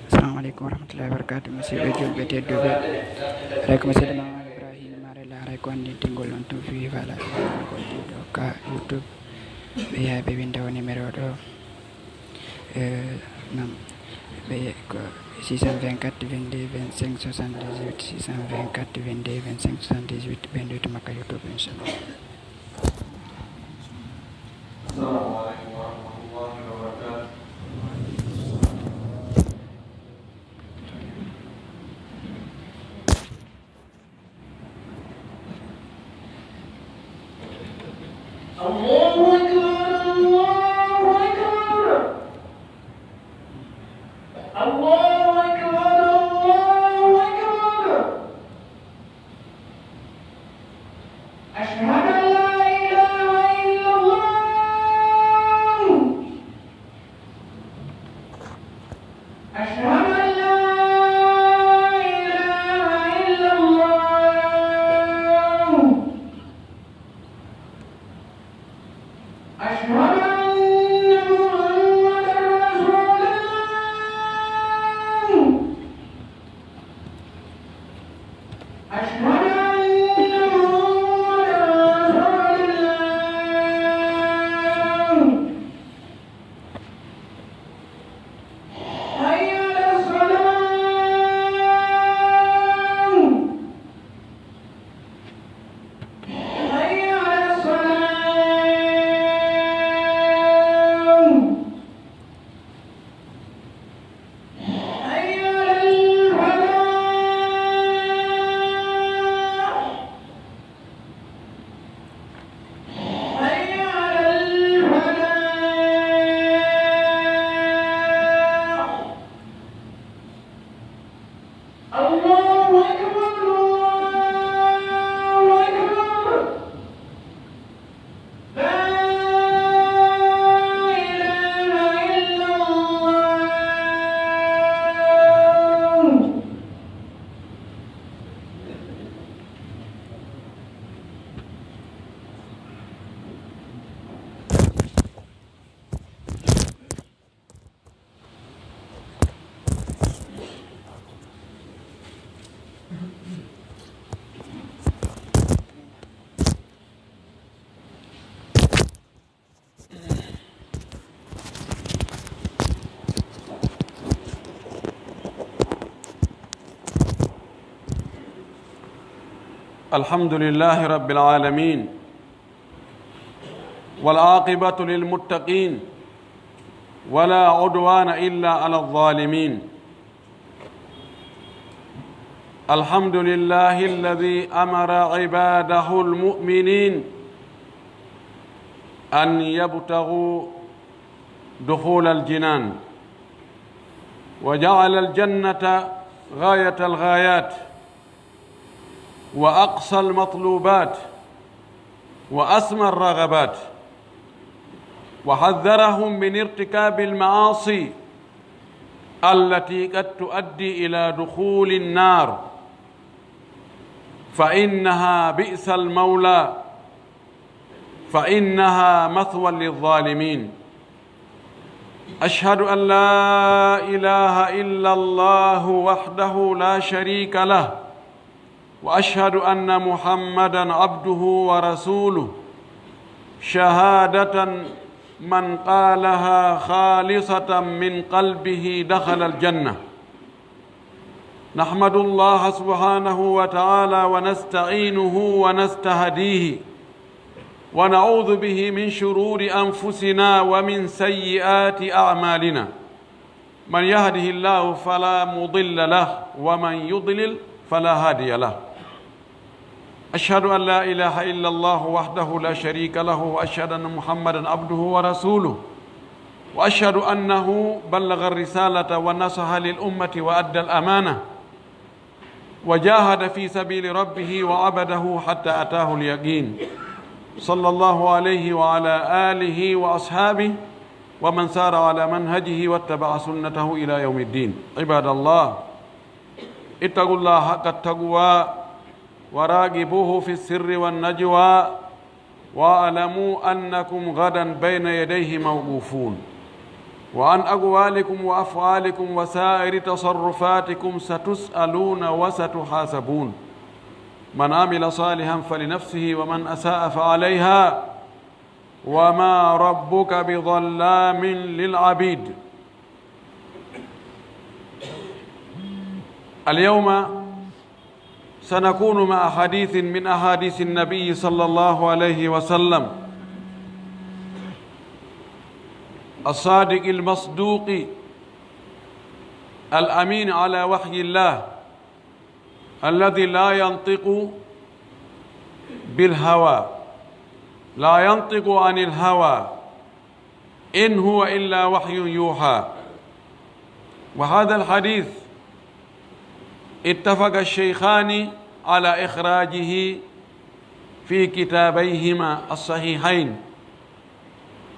Assalamualaikum warahmatullahi wabarakatuh. Monsieur Bédiol beauté de rek monsieur Mouhammad Ibrahim Marela rek wandi tingol on to fi wala ko do ka YouTube be ya be window numéro do nam be ko 624 22 25 78 624 22 25 78 ben do maka YouTube inshallah. Assalamualaikum warahmatullahi wabarakatuh. Allahu Akbar, Allahu Akbar. Allahu Akbar, Allahu Akbar. Asyhadu an la ilaha illallah. Asyhadu an la ilaha illallah. أشهد أن محمدًا رسول الله. أشهد أن محمدًا رسول الله. حي على الصلاة. حي على الصلاة. الحمد لله رب العالمين والعاقبة للمتقين ولا عدوان إلا على الظالمين. الحمد لله الذي أمر عباده المؤمنين أن يبتغوا دخول الجنان وجعل الجنة غاية الغايات وأقصى المطلوبات وأسمى الرغبات، وحذرهم من ارتكاب المعاصي التي قد تؤدي إلى دخول النار، فإنها بئس المولى، فإنها مثوى للظالمين. أشهد أن لا إله إلا الله وحده لا شريك له، وأشهد أن محمدًا عبده ورسوله شهادة من قالها خالصة من قلبه دخل الجنة. نحمد الله سبحانه وتعالى ونستعينه ونستهديه ونعوذ به من شرور أنفسنا ومن سيئات أعمالنا من يهده الله فلا مضل له ومن يضلل فلا هادي له أشهد أن لا إله إلا الله وحده لا شريك له وأشهد أن محمدا عبده ورسوله وأشهد أنه بلغ الرسالة ونصح للأمة وأدى الأمانة وجاهد في سبيل ربه وعبده حتى أتاه اليقين صلى الله عليه وعلى آله وأصحابه ومن سار على منهجه واتبع سنته إلى يوم الدين. عباد الله اتقوا الله حق التقوى وراقبوه في السر والنجوى واعلموا أنكم غدا بين يديه موقوفون وعن أقوالكم وأفعالكم وسائر تصرفاتكم ستسألون وستحاسبون من عمل صالحا فلنفسه ومن أساء فعليها وما ربك بظلام للعبيد. اليوم سنكون مع حديث من أحاديث النبي صلى الله عليه وسلم الصادق المصدوق الأمين على وحي الله الذي لا ينطق بالهوى لا ينطق عن الهوى إن هو إلا وحي يوحى. وهذا الحديث اتفق الشيخان على إخراجه في كتابيهما الصحيحين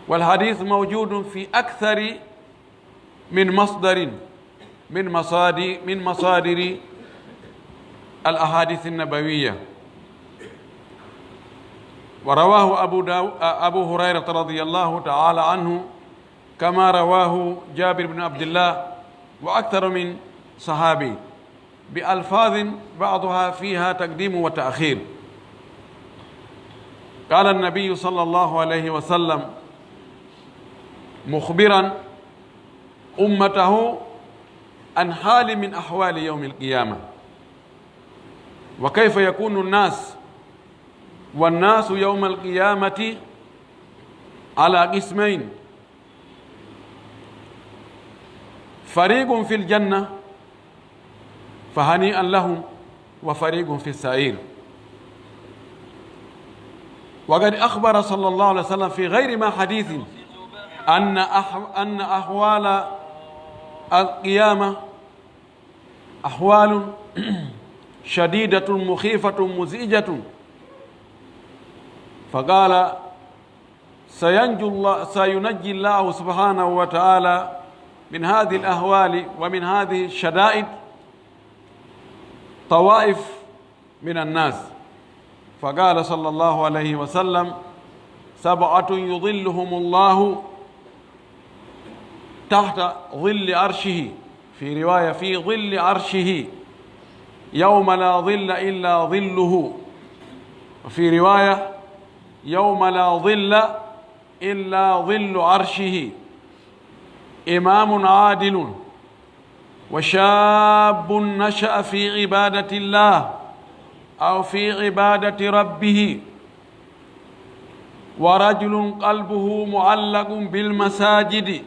والحديث موجود في أكثر من مصدر من مصادر الأحاديث النبوية. ورواه أبو هريرة رضي الله تعالى عنه كما رواه جابر بن عبد الله وأكثر من صحابي بألفاظ بعضها فيها تقديم وتأخير. قال النبي صلى الله عليه وسلم مخبرا أمته عن حال من أحوال يوم القيامة وكيف يكون الناس والناس يوم القيامة على قسمين فريق في الجنة فهنيئا لهم وفريق في السعير. وقد أخبر صلى الله عليه وسلم في غير ما حديث أن أحوال القيامة أحوال شديدة مخيفة مزعجة فقال سينجي الله سبحانه وتعالى من هذه الأهوال ومن هذه الشدائد طوائف من الناس. فقال صلى الله عليه وسلم 7 يظلهم الله تحت ظل عرشه في رواية في ظل عرشه يوم لا ظل إلا ظله وفي رواية يوم لا ظل إلا ظل عرشه إمام عادل وشاب نشأ في عبادة الله أو في عبادة ربه ورجل قلبه معلق بالمساجد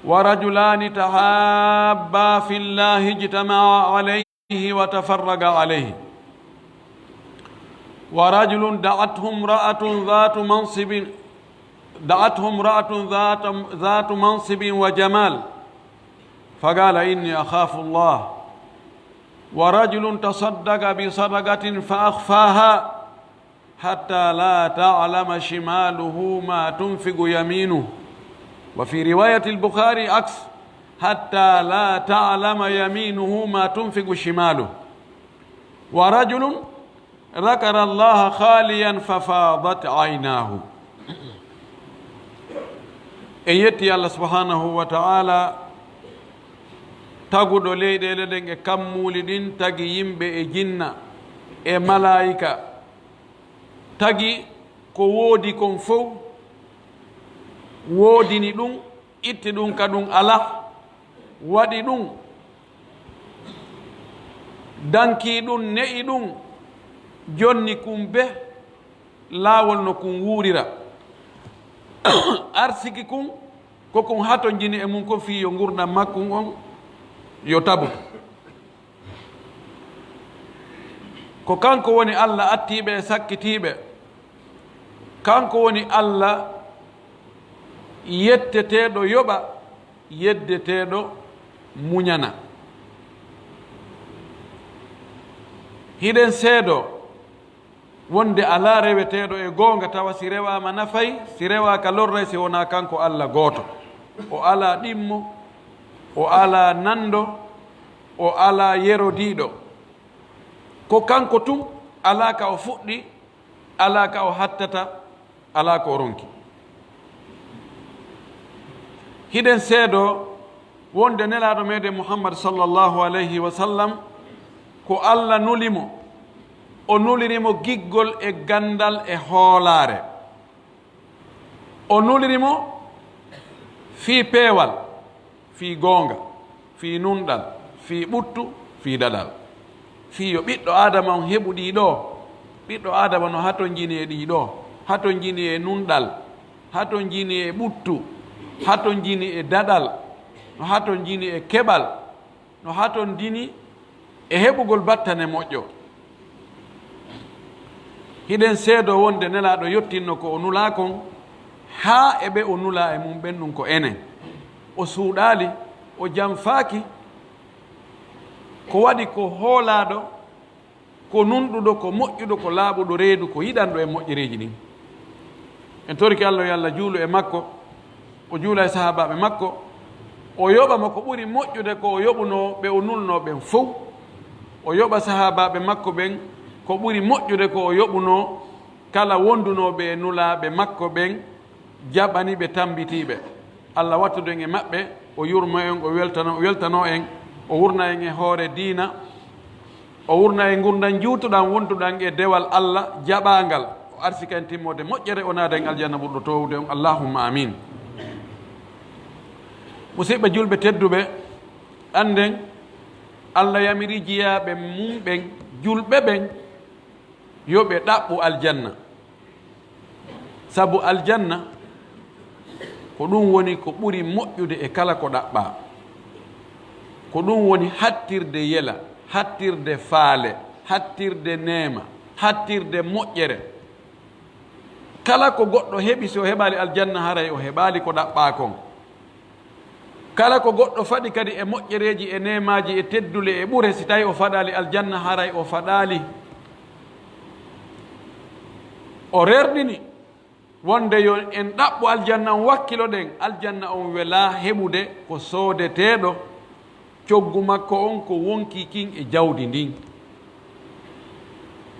ورجلان تحابا في الله اجتمعا عليه وتفرقا عليه ورجل دعته امرأة ذات منصب وجمال فقال إني أخاف الله ورجل تصدق بصدقة فأخفاها حتى لا تعلم شماله ما تنفق يمينه وفي رواية البخاري عكس حتى لا تعلم يمينه ما تنفق شماله ورجل ذكر الله خاليا ففاضت عيناه. يتي الله سبحانه وتعالى taguɗo leyɗele ɗen e kammuli ɗin tagi yimɓe e jinna e malaika tagi ko woodi kon fof woodini ɗum itti ɗum ka ɗum ala waɗi ɗum danki ɗum ne'i ɗum jonni kumbe laawol no kun wuurira arsiki kun kokon hato jini e mum ko fi yo gurdam makkun on yo tabuto ko kanko woni Allah attiɓe e sakkitiɓe kanko woni Allah yetteteɗo yoɓa yeddeteɗo muñana hiɗen seedo wonde ala reweteɗo e goonga tawa si rewama nafay si rewaka lorray si wona kanko Allah gooto o ala ɗimmo o ala nando o ala yerodiɗo ko kanko tun ala ka o fuɗɗi ala ka o hattata ala ko o ronki hiɗen seedo wonde nelaɗo meɗen Mouhammad sallllahu alayhi wa sallam ko Allah nulimo o nulirimo giggol e gandal e hoolare o nulirimo fi peewal fi goonga fi nunɗal fi ɓuttu fi daɗal fi yo ɓiɗɗo adama on heɓu ɗiɗo ɓiɗɗo adama no haton jini e ɗiɗo haton jini e nunɗal haton jini e ɓuttu haton jini e daɗal no haton jini e keɓal no haton dini e heɓugol battane moƴƴo hiɗen seedo wonde nelaɗo yettinno ko o nula kon haa eɓe o nula e mum ɓen ɗum ko enen o suuɗaali o janfaaki ko waɗi ko hoolaaɗo ko nunɗuɗo ko moƴƴuɗo ko laaɓuɗo reedu ko yiɗanɗo e moƴƴereeji ɗin en torki Allah yo Allah juulu e makko o juula e sahabaɓe makko o yoɓama ko ɓuri moƴƴude ko o yoɓuno ɓe o nulno ɓen fof o yoɓa sahabaɓe makko ɓen ko ɓuri moƴƴude ko o yoɓuno kala wondunoɓe e nulaɓe makko ɓen jaɓaniɓe tambitiɓe Allah wattude en e maɓɓe o yurmo en o weltano en o wurna en e hoore diina o wurna en gurdan juutuɗan wontuɗan e dewal Allah jaɓangal o arsika en timmode moƴƴere o naada en aljanna ɓurɗo towde on allahumma amin musidɓe julɓe tedduɓe anden Allah yamiri jiyaɓe mum ɓen julɓe ɓen yoɓe ɗaɓɓu aljanna sabu aljanna ko ɗum woni ko ɓuri moƴƴude e kala ko ɗaɓɓa ko ɗum woni hattirde yela hattirde faale hattirde neema hattirde moƴƴere kala ko goɗɗo heɓi so heɓali aljanna haray o heɓali ko ɗaɓɓa kon kala ko goɗɗo faɗi kadi e moƴƴereji e nemaji e teddule e ɓure si tawi o faɗali aljanna haray o faɗali o rerɗini wonde yo en ɗaɓɓu aljanna on wakkilo ɗen aljanna on wela heɓude ko soodeteɗo coggu makko on ko wonki kin e jawdi ndin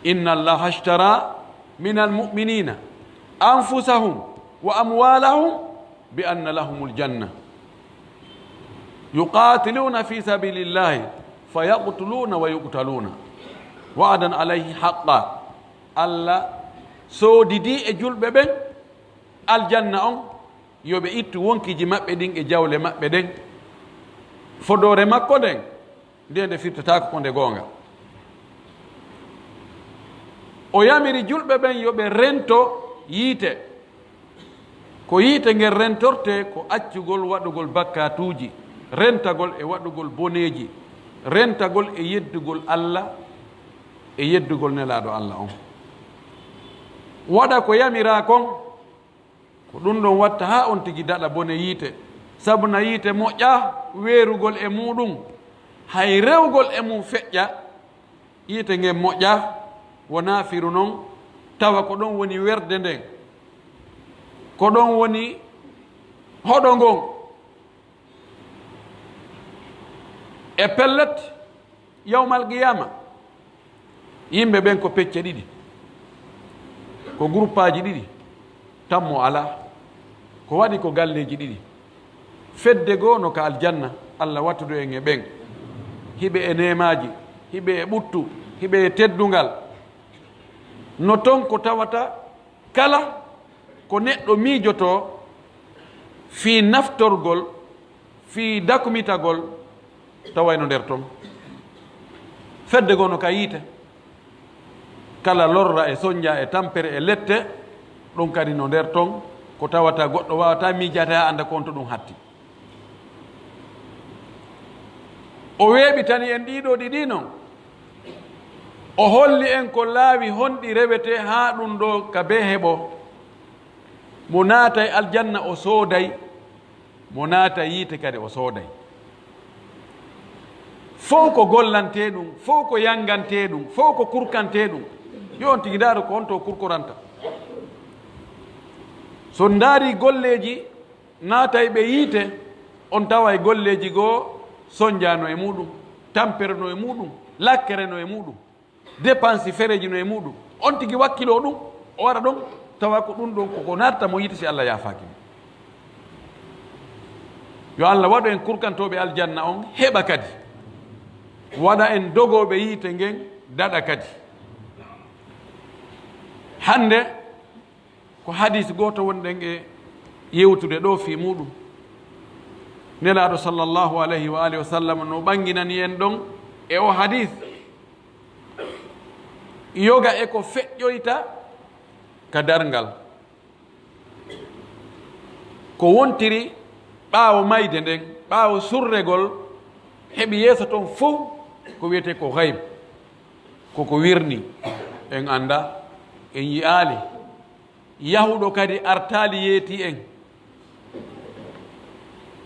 inna allaha ashtara min almuminina anfusahum wa amwalahum bi anna lahumul janna yuqatiluna fi sabilillahi fayaqtuluna wa yuqtaluna wa'adan alayhi haqqa Allah soodidi e julɓe ɓen aljanna on yoɓe ittu wonkiji maɓɓe ɗin e jawle maɓɓe ɗen fodore makko ɗen nde nde firtatako ko nde goonga o yamiri julɓe ɓen yoɓe rento yiite ko yiite ngel rentorte ko accugol waɗugol bakkatuji rentagol e waɗugol boneji rentagol e yeddugol Allah e yeddugol nelaɗo Allah on waɗa ko yamira kon ko ɗum ɗon watta ha on tigi daɗa bone yiite sabu na yiite moƴƴa weerugol e muɗum hay rewgol e mum feƴƴa yiite ngen moƴƴa wona firu noon tawa ko ɗon woni werde nden ko ɗon woni hoɗo ngon e pellet yawmal qiyama yimɓe ɓen ko pecce ɗiɗi ko groupe aji ɗiɗi tammo ala ko waɗi ko galleji ɗiɗi fedde goo no ka aljanna Allah wattudu en e ɓen hiɓe e nemaji hiɓe e ɓuttu hiɓe e teddungal no ton ko tawata kala ko neɗɗo miijoto fi naftorgol fi dakumitagol tawayno nder ton fedde goo no ka yiite kala lorra e soñja e tampere e lette ɗum kadi no nder ton ko tawata goɗɗo wawata miijata ha anda konto ɗum hatti o weeɓitani en ɗiɗo ɗiɗi noon o holli en ko laawi honɗi rewete ha ɗum ɗo ka be heɓo mo naata e aljanna o sooday mo naata yiite kadi o sooday fof ko gollante ɗum fof ko yangante ɗum fof ko kurkante ɗum yo on tigi ndaaro ko on to kurkoranta so ndaari golleji naatay ɓe yiite on tawa e golleji goo soñjano e muɗum tampere no e muɗum lakkere no e muɗum dépense fereji no e muɗum on tigi wakkilo ɗum o waɗa ɗum tawa ko ɗum ɗon koko natta mo yiita si Allah yaafakimo yo Allah waɗu en kurkantoɓe aljanna on heɓa kadi waɗa en dogoɓe yiite ngen daɗa kadi hande ko hadis goto wonɗen e yewtude ɗo fi muɗum nelaɗo sallllahu alayhi wa alihi wa sallam no ɓanginani en ɗon e o hadis yoga e ko feƴƴoyta ka darngal ko wontiri ɓaawo mayde nden ɓaawo surregol heɓi yeeso toon fof ko wiyete ko gayb koko wirni en anda en yiyaali yahuɗo kadi artaali yeeti en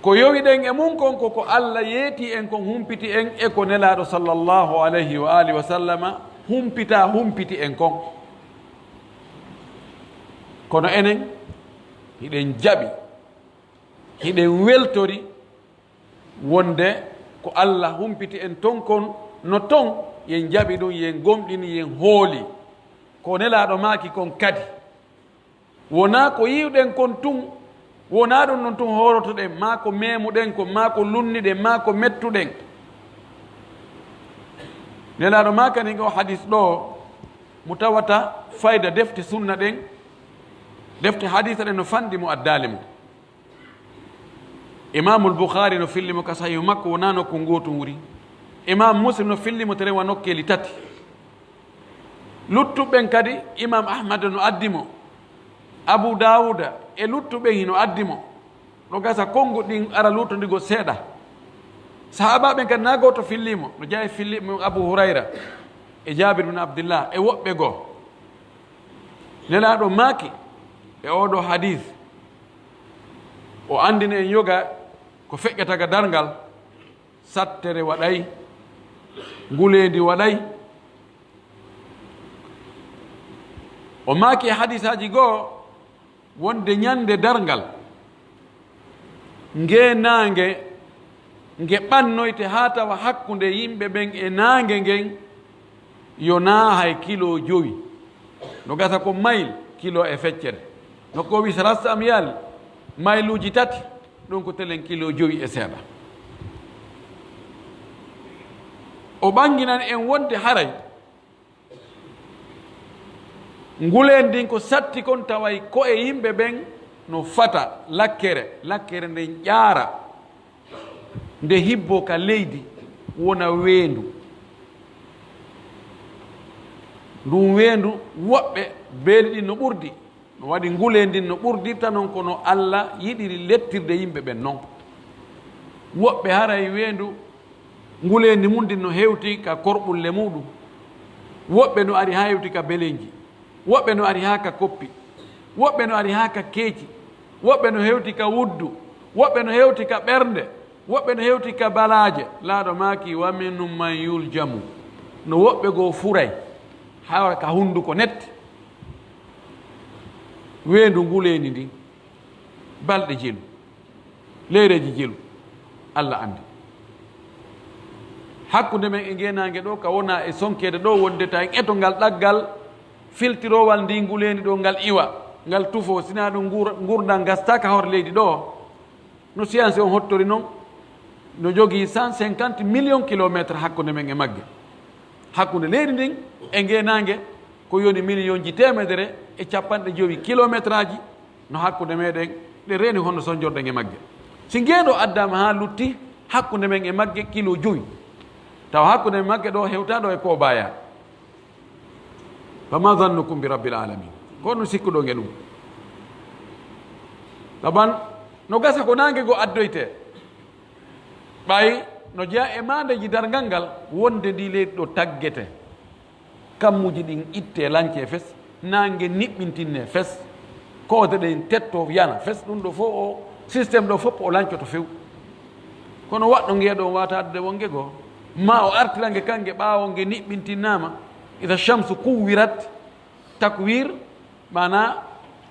ko yowiɗen e mum kon koko Allah yeeti en kon humpiti en e ko nelaaɗo sallllahu alayhi wa alihi wa sallama humpiti en kon kono enen hiɗen jaɓi hiɗen weltori wonde ko Allah humpiti en ton kon no ton yen jaɓi ɗum yen gomɗini yen hooli ko nelaaɗo maaki kon kadi wona ko yiwɗen kon tun wona ɗum non tun horotoɗen ma ko memuɗen ko ma ko lunniɗen ma ko mettuɗen nelaaɗo ma kani o hadis ɗo mo tawata fayda defte sunna ɗen defte hadisa ɗen no fanɗi mo addali mo imamul boukhari no fillimo ka sahihu makko wona nokku ngotu wuri imam muslim no fillimo tere wa nokkeli tati luttuɓen kadi imam ahmad no addimo abou dawuda e luttuɓen hino addimo no gasa kongu ɗin ara lutondigo seeɗa sahabaɓen kadi na goto fillimo no jeeya fillimo abou hurayra e jabir bin abdillah e woɓɓe goo nelaɗo maaki e oɗo hadis o andini en yoga ko feƴƴataga darngal sattere waɗay ngulendi waɗay o maaki e hadisaji goo wonde ñande darngal nge naange nge ɓannoyte ha tawa hakkunde yimɓe ɓen e naange ngen yo naa hay kilo 5 no gasa ko mayl kilo e feccere no ko wi sarasta am yaali mayluji 3 ɗum ko telen kilo 5 e seeɗa o ɓanginan en wonde haray ngulen ndin ko satti kon taway ko e yimɓe ɓen no fata lakkere nden ƴaara nde hibbo ka leydi wona weendu ndum weendu woɓɓe beeli ɗin no ɓurdi no waɗi ngule ndin no ɓurdirta noon kono Allah yiɗiri lettirde yimɓe ɓen noon woɓɓe haray weendu ngulendi mum ndin no hewti ka korɓulle muɗum woɓɓe no ari ha hewti ka beleji woɓɓe no ari ha ka koppi woɓɓe no ari ha ka keeci woɓɓe no hewti ka wuddu woɓɓe no hewti ka ɓernde woɓɓe no hewti ka balaje laaɗo maaki wa minum man yuljamu no woɓɓe goo furay ha ka hunduko nette weendu nguleeni ndi balɗe jelu leyreji jelu Allah andi hakkunde men e ngenange ɗo ka wona e sonkede ɗo wonde ta en eto ngal ɗaggal filtirowal ndi nguleeni ɗo ngal iwa ngal tufo sina ɗum gurdal gastaka hor leydi ɗo no science on hottori noon no jogii 150 millions kilométre hakkunde men e magge hakkunde leydi ndin e ngenange ko yoni million ji 150 kilométre aji no hakkunde meɗen ɗe reeni honno sonjorɗen e magge si ngeeɗo addama ha lutti hakkunde men e magge kilo 5 taw hakkunde men magge ɗo hewtaɗo e ko baya fama zannukum bi rabbil alamin ko no sikkuɗo nge ɗum taban no gasa ko nangue go addoyte ɓay no jeeya e mandeji dargal ngal wonde ndi leydi ɗo taggete kammuji ɗin itte lanke fes nangue niɓɓintinne fes koode ɗen tetto yana fes ɗum ɗo fof o systéme ɗo fof o lancoto few kono waɗɗo ngeeɗo wata addude wonge goo ma o artirange kange ɓaawo nge niɓɓintinnama ida chamsu kuwirat takwir mana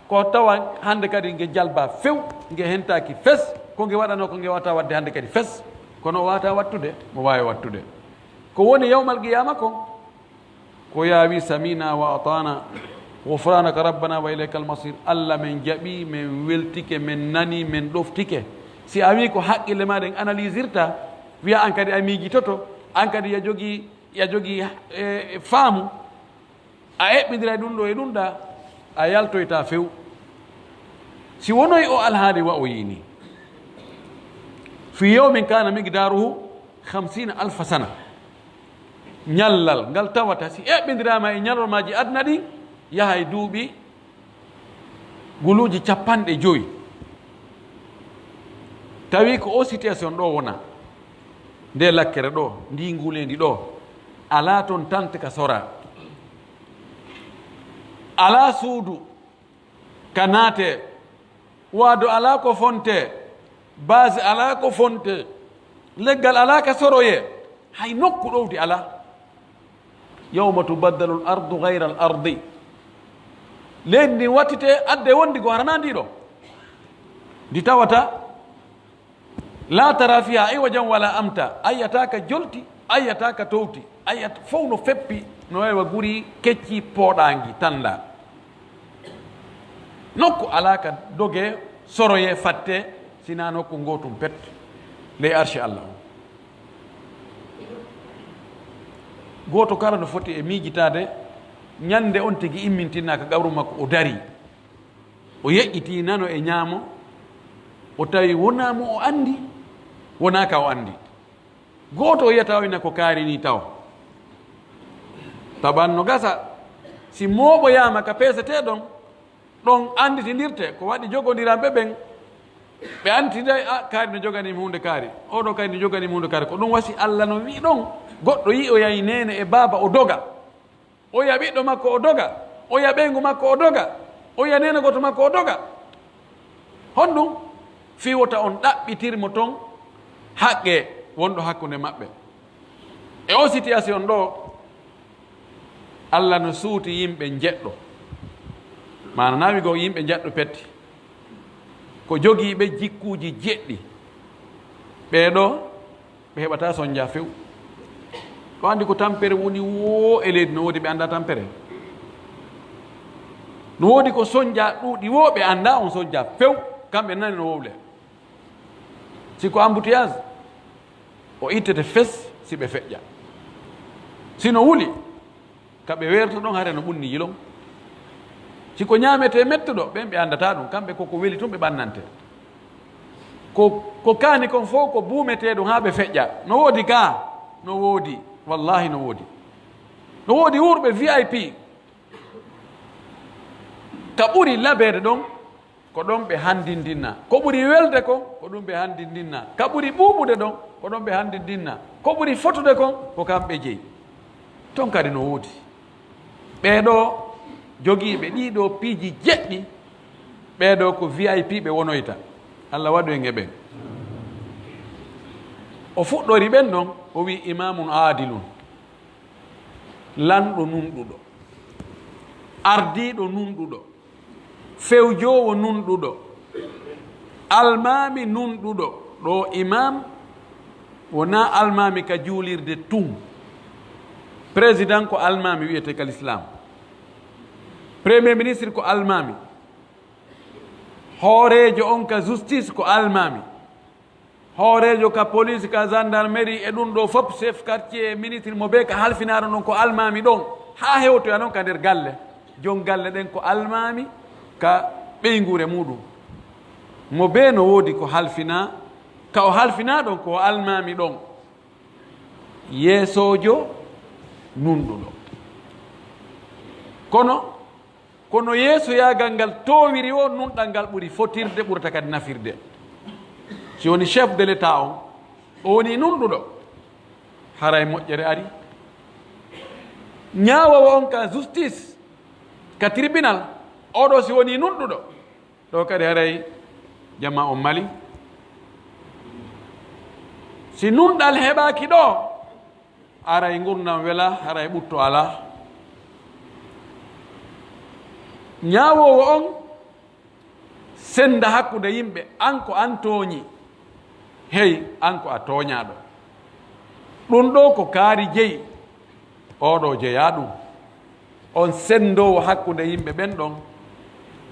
ko tawa hande kadi nge jalba few nge hentaki fes ko nge waɗano ko nge wata wadde hande kadi fes kono o wata wattude mo wawi wattude ko woni yawmal qiyama ko yawi samina wa atana gufranaka rabbana wa ilayka almasir allah men jaaɓi men weltike men nani men ɗoftike si a wi ko haqqille maɗen analysirta wiya an kadi a miijitoto an kadi ya jogii faamu a eɓɓidira ɗum ɗo e ɗum ɗa a yaltoyta few si wonoy o alhaali wa o yini fi yawmin kana migdaruhu 50,000 sana ñallal ngal tawata si eɓɓidirama e ñalolmaji aduna ɗi yahay duuɓi guluji 50 tawi ko o situation ɗo wona nde lakkere ɗo ndi ngulendi ɗo ala toon tante ka sora ala suudu ka naate waado ala ko fonte base ala ko fonte leggal ala ka soroye hay nokku ɗowdi ala yawma tubaddalu l ardu gayra al ardi leydi ndi wattite adde wondi ko harana ndi ɗo ndi tawata la tara fiha iwajan wala amta ayyataka jolti ayyataka towti ayyat fof no feppi no wawa guri kecci pooɗangi tanda nokku alaka doge soroye fatte sina nokku gotum pet ley arche allah goto kala no foti e miijitade ñande on tigi immintinna ko gawru makko o dari o yeƴƴiti nano e ñaamo o tawi wonamo o andi wona ka o andi goto o yiyata wina ko kaari ni taw taban no gasa si mooɓoyama ka pesete ɗon anditindirte ko waɗi jogodiranɓe ɓen ɓe anditide a kaari no joganimi hunde kaari oɗo kadi no joganimi hunde kaari ko ɗum wasi allah no wi ɗon goɗɗo yi o yahi nene e baaba o doga o yiya ɓiɗɗo makko o doga o yiya ɓeygu makko o doga o yiya nene goto makko o doga honɗum fiwota on ɗaɓɓitirmo toon haqqe wonɗo hakkude maɓɓe e o situation ɗo allah no suuti yimɓe jeɗɗo mana nawi go yimɓe jeɗɗo petti ko jogiiɓe jikkuji jeɗɗi ɓeeɗo ɓe heɓata soñdia few ko andi ko tampere woni wo e leydi no woodi ɓe anda tampere no woodi ko soñdia ɗuuɗi wo ɓe anda on soñdia few kamɓe nani no wowle siko embouteillage o ittete fes si ɓe feƴƴa sino wuli kaɓe werta ɗon hare no ɓunni yilon siko ñamete mettuɗo ɓen ɓe andata ɗum kamɓe koko weli tun ɓe ɓannante ko kaani kon fof ko buumete ɗum ha ɓe feƴƴa no woodi ga no woodi wallahi no woodi wurɓe VIP ka ɓuri labede ɗon ko ɗon ɓe handindinna ko ɓuri welde kon ko ɗum ɓe handindinna ka ɓuri ɓuuɓude ɗon ko ɗon ɓe handindinna ko ɓuri fotude kon ko kamɓe jeyi ton kadi no woodi ɓeeɗo jogiiɓe ɗiɗo piiji jeɗɗi ɓeeɗo ko VIP ɓe wonoyta allah waɗu e ngeɓen o fuɗɗori ɓen ɗon o wi imamun adilun lanɗo nunɗuɗo ardiɗo nunɗuɗo fewjowo nunɗuɗo almami nunɗuɗo ɗo imam wona almami ka juulirde tum président ko almami wiyete kal islam premier ministre ko almami hoorejo on ka justice ko almami hoorejo ka police ka gendarmerie e ɗum ɗo fof chef quartier ministre mo ɓe ka halfinaɗo ɗon ko almami ɗon ha hewtoya noon ka nder galle jon galle ɗen ko almami ka ɓeygure muɗum mo ɓe no woodi ko halfina ka o halfina ɗon ko almami ɗon yeesojo nunɗuɗo kono yeeso yagal ngal towiri o nunɗal ngal ɓuri fotirde ɓurata kadi nafirde si woni chef de l'état on o woni nunɗuɗo haray moƴƴere ari ñaawowo on ka justice ka tribunal oɗo si woni nunɗuɗo ɗo kadi haray jamma on mali si nunɗal heɓaki ɗo aray gurdam wela haray ɓutto ala ñaawowo on senda hakkude yimɓe an ko an tooñi hey an ko a tooñaɗo ɗum ɗo ko kaari jeyi oɗo jeeya ɗum on sendowo hakkude yimɓe ɓen ɗon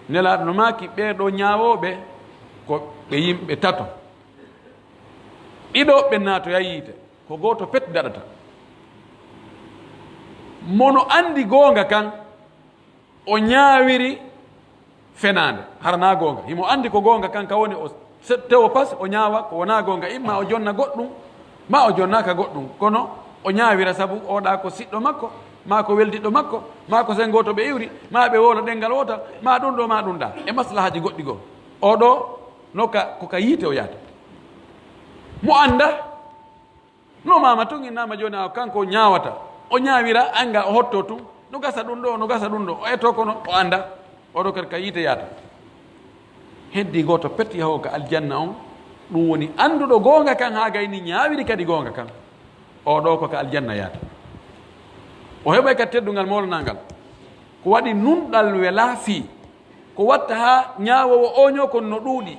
nelaɗo no maki ɓeɗo ñaawoɓe ko ɓe yimɓe tato ɗiɗo ɓe naato yayite ko goto pet daɗata mono andi goonga kan o ñaawiri fenande harana goonga himo andi ko goonga kan ka woni o tewo pas o ñaawa ko wona goonga imma o jonna goɗɗum ma o jonnaka goɗɗum kono o ñaawira sabu oɗa ko siɗɗo makko ma ko weldiɗɗo makko ma ko sengoto ɓe iwri ma ɓe wola ɗengal wotal ma ɗum ɗo ma ɗum ɗa e maslahaji goɗɗi goo oɗo noka koka yiite o yaata mo anda no mama tun innama joni a kanko ñaawata o ñaawira anga o hotto tun no gasa ɗum ɗo no gasa ɗum ɗo o etto kono o anda oɗo kadi ka yiite yaata heddi goto pet yaho ka aljanna on ɗum woni anduɗo goonga kan ha gayni ñaawiri kadi goonga kan oɗo ko ka aljanna yaata o heɓay kadi teddugal molanagal ko waɗi nunɗal wela fii ko watta ha ñaawowo oño kon no ɗuuɗi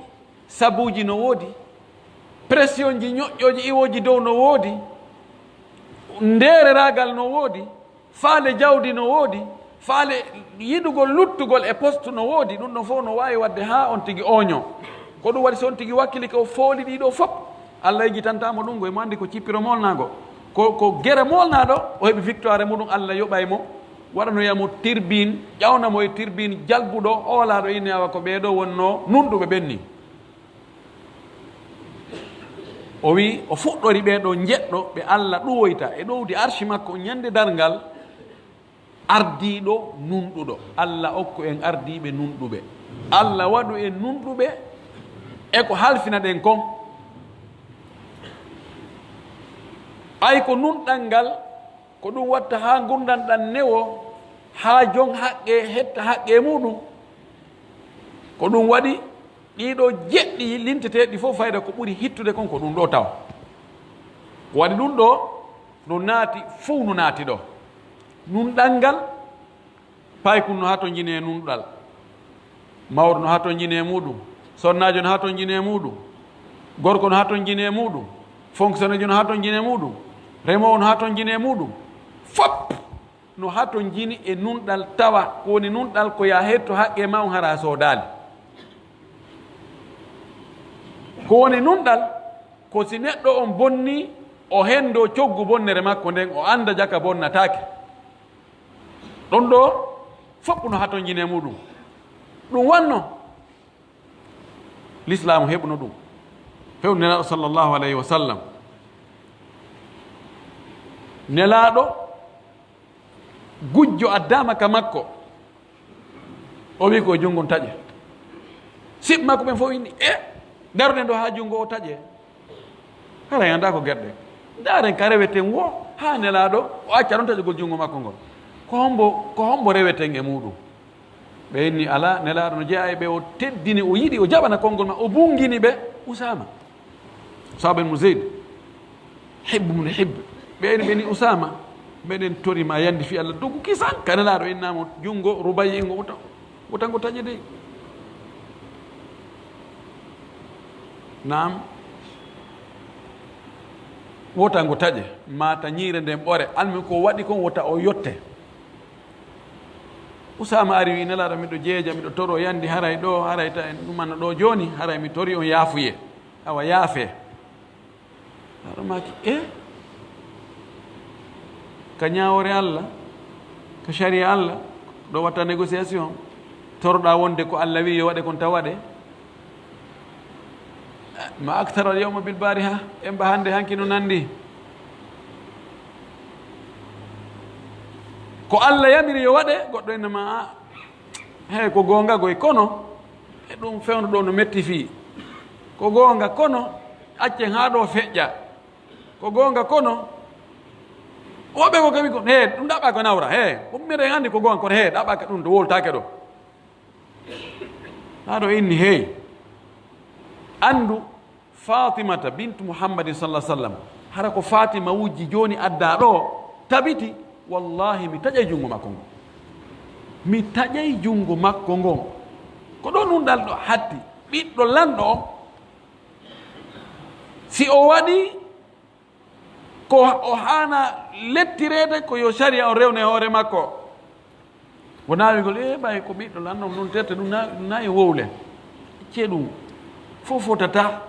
sabuji no woodi pression ji ñoƴƴoji iwoji dow no woodi ndereragal no woodi faale jawdi no woodi faale yiɗugol luttugol e poste no woodi ɗum ɗon fof no wawi wadde ha on tigi oño ko ɗum waɗi so on tigi wakkili ko fooli ɗiɗo fof allah yejitantamo ɗum go emo andi ko cippiro molnago ko gere molnaɗo o heeɓi victoire muɗum allah yoɓay mo waɗanoyamo tirbine ƴawnamo e tirbine jalbuɗo oolaɗo ine awa ko ɓeeɗo wonno nunɗuɓe ɓenni o wi o fuɗɗori ɓeeɗo jeɗɗo ɓe allah ɗuwoyta e ɗowdi arshi makko ñande dargal ardiɗo nunɗuɗo allah okku en ardiɓe nunɗuɓe allah waɗu en nunɗuɓe e ko halfina ɗen kon ay ko nunɗal ngal ko ɗum watta ha gurdanɗan newo ha jon haqqe hetta haqqe muɗum ko ɗum waɗi ɗiɗo jeɗɗi linteteɗi fof fayda ko ɓuri hittude kon ko ɗum ɗo taw ko waɗi ɗum ɗo no naati fuu no naati ɗo nunɗal ngal paykum no ha to jine nunɗal mawɗo no ha to jine muɗum sonnajo no ha to jine muɗum gorko no ha to jine muɗum fonctionnaire no ha to jine muɗum remowo no ha to jine muɗum fop no ha to jini e nunɗal tawa ko woni nunɗal ko ya hetto haqqe ma on hara soodali ko woni nunɗal ko si neɗɗo on bonni o hendo coggu bonnere makko nden o anda jaka bonnatake ɗon ɗo fopp no ha to jine muɗum ɗum wanno l'islam heɓno ɗum hew nelaɗo sallllahu alayhi wa sallam nelaɗo gujjo addama ka makko o wi ko jungo taƴe siɓ makko ɓen fof inni daruɗen ɗo ha jungo o taƴe hara yanda ko guerɗe daren ka reweten wo ha nelaɗo o acca ɗon taƴugol jungo makko ngol ko hombo reweten e muɗum ɓe inni ala nelaɗo no jeeya e ɓe o teddini o yiɗi o jaɓana konngol ma o bungini ɓe usama saben mo zeyd hibbu mum hibbe ɓeni ɓeni usama meɗen torima yandi fi allah dogu kisan ka nelaɗo innamo jungo rubayi ingo utango taƴe dey nam wotango taƴe mata ñiire nden ɓore almi ko waɗi kon wota o yotte usama ari wi nelaɗo miɗo jeeja miɗo toro yandi haray ɗo haray ta en ɗumanno ɗo joni haray mi tori on yaafuye awa yaafe aɗo maki ka ñawore allah ka sharia allah ɗo watta négociation torɗa wonde ko allah wi yo waɗe kon taw waɗe ma actara al yawma bil bari ha en mba hande hanki no nandi ko Allah yamiri yo waɗe goɗɗo innama hey ko gonga goy kono e ɗum fewno ɗo no metti fi ko gonga kono accen ha ɗo feƴƴa ko gonga kono woɓe ko kawi ko he ɗum ɗaɓa ko nawra he mbiɗen andi ko gonga kono he ɗaɓaka ɗum to woltake ɗo ha ɗo inni hey andu fatimata bintu muhammadin sallah sallam hara ko fatima wujji joni adda ɗo tabiti wallahi mi taƴay jungo makko ngo mi taƴay jungo makko ngon ko ɗo nunɗal ɗo hatti ɓiɗɗo lanɗo o si o waɗi ko o hana lettirede ko yo saria o rewne hoore makko wo nawigol ɓay ko ɓiɗɗo lanɗo ɗum terte ɗum nayi wowle ce ɗum fof fotata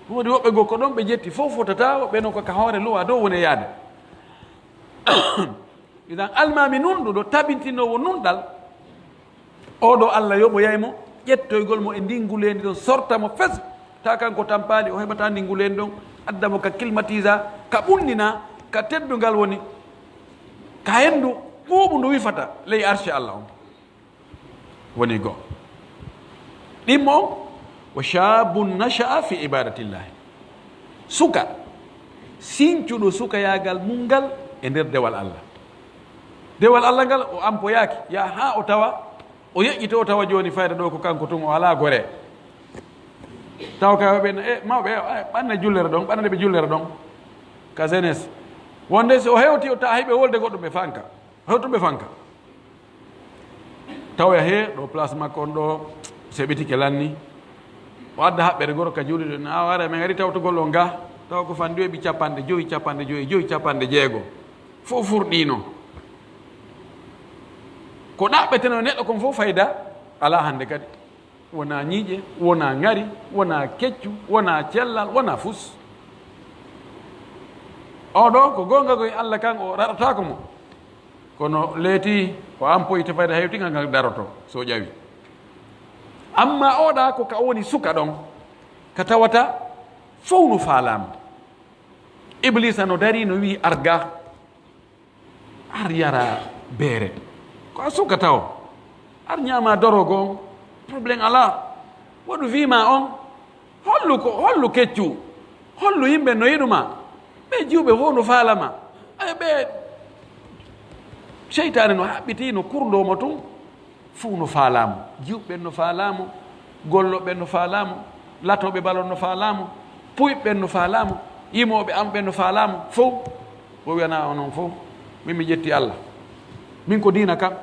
woodi woɓɓe goo ko ɗon ɓe jetti fof fotata woɓɓe no ko ka hoore lowa dow woni yaade idan almami nunɗuɗo tabintinowo nunɗal oɗo Allah yoɓo yaymo ƴettoygol mo e ndingulendi ɗon sorta mo fes ta kanko tampali o heɓata ndingulendi ɗon addamo ka climatisa ka ɓunnina ka teddugal woni ka hendu ɓuuɓu ndu wifata ley arche Allah on woni goo ɗimmo on wa shabun nasha'a fi ibadatillahi suka sincuɗo suka yagal mum ngal e nder dewal Allah ngal o ampoyaki ya ha o tawa o yeƴƴito o tawa joni fayda ɗo ko kanko tum o ala gore taw ka ɓe mawɓe ɓanne jullere ɗon ɓanne ɓe jullere ɗon ka jeunesse wonde so o hewti o tawa hayɓe wolde goɗɗo ɓe fanka hewtuɓe fanka tawya he ɗo place makko on ɗo seɓitike lanni o adda haɓɓere goro ka juuɗe ɗo a wara min ari tawtogol o nga taw ko fan joyi capanɗe joyi capanɗe jeego fof furɗino ko ɗaɓɓeteno neɗɗo kon fof fayda ala hande kadi wona ñiiƴe wona ŋari wona keccu wona cellal wona fus oɗo ko gonga koye Allah kan o raɗatako mo kono leeti ko ampoyte fayda hewtingal ngal daroto so ƴawi amma oɗa ko ka woni suka ɗon ka tawata fof no faalama iblisa no dari no wi arga ar yara beere ko a suka taw ar ñama dorogo on probléme ala waɗu wima on hollu keccu hollu yimɓe no yiɗuma ɓe jiwɓe fof no faalama ɓe seytane no haɓɓiti no kurdomo tun fuu no faalamo jiwɓen no faalamo golloɓe no faalamo latoɓe balon no faalamo puyɓɓen no faalamo yimoɓe amɓe no faalamo fof o wiyana onon fof min mi ƴetti Allah min ko dina kam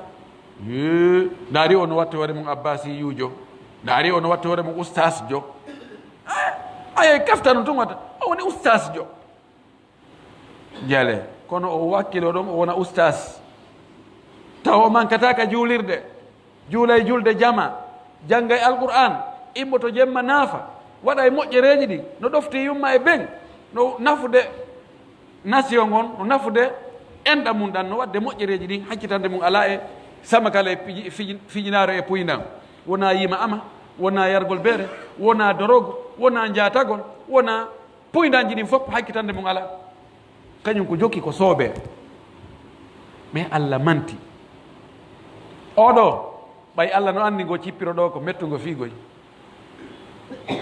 daari o no watta hoore mum abbasi yuujo daari o no watta hoore mum oustas jo aye kaftano tun watta o woni oustas jo jale kono o wakkilo ɗon o wona oustas taw o mankata ka juulirde juulay julde jama janggay alqur'an immoto jemma naafa waɗa e moƴƴereji ɗi no ɗofti yumma e ɓen no nafude nation on no nafude enɗam mum ɗan no wadde moƴƴereji ɗin haccitande mum ala e sama kala e fijinaro e puynan wona yima ama wona yargol beere wona dorogo wona jatagol wona puydaji ɗin fof hakkitande mum ala kañum ko jokki ko soobe mais Allah manti oɗo ɓay Allah no andi ngo cippiro ɗo ko mettugo fiigoy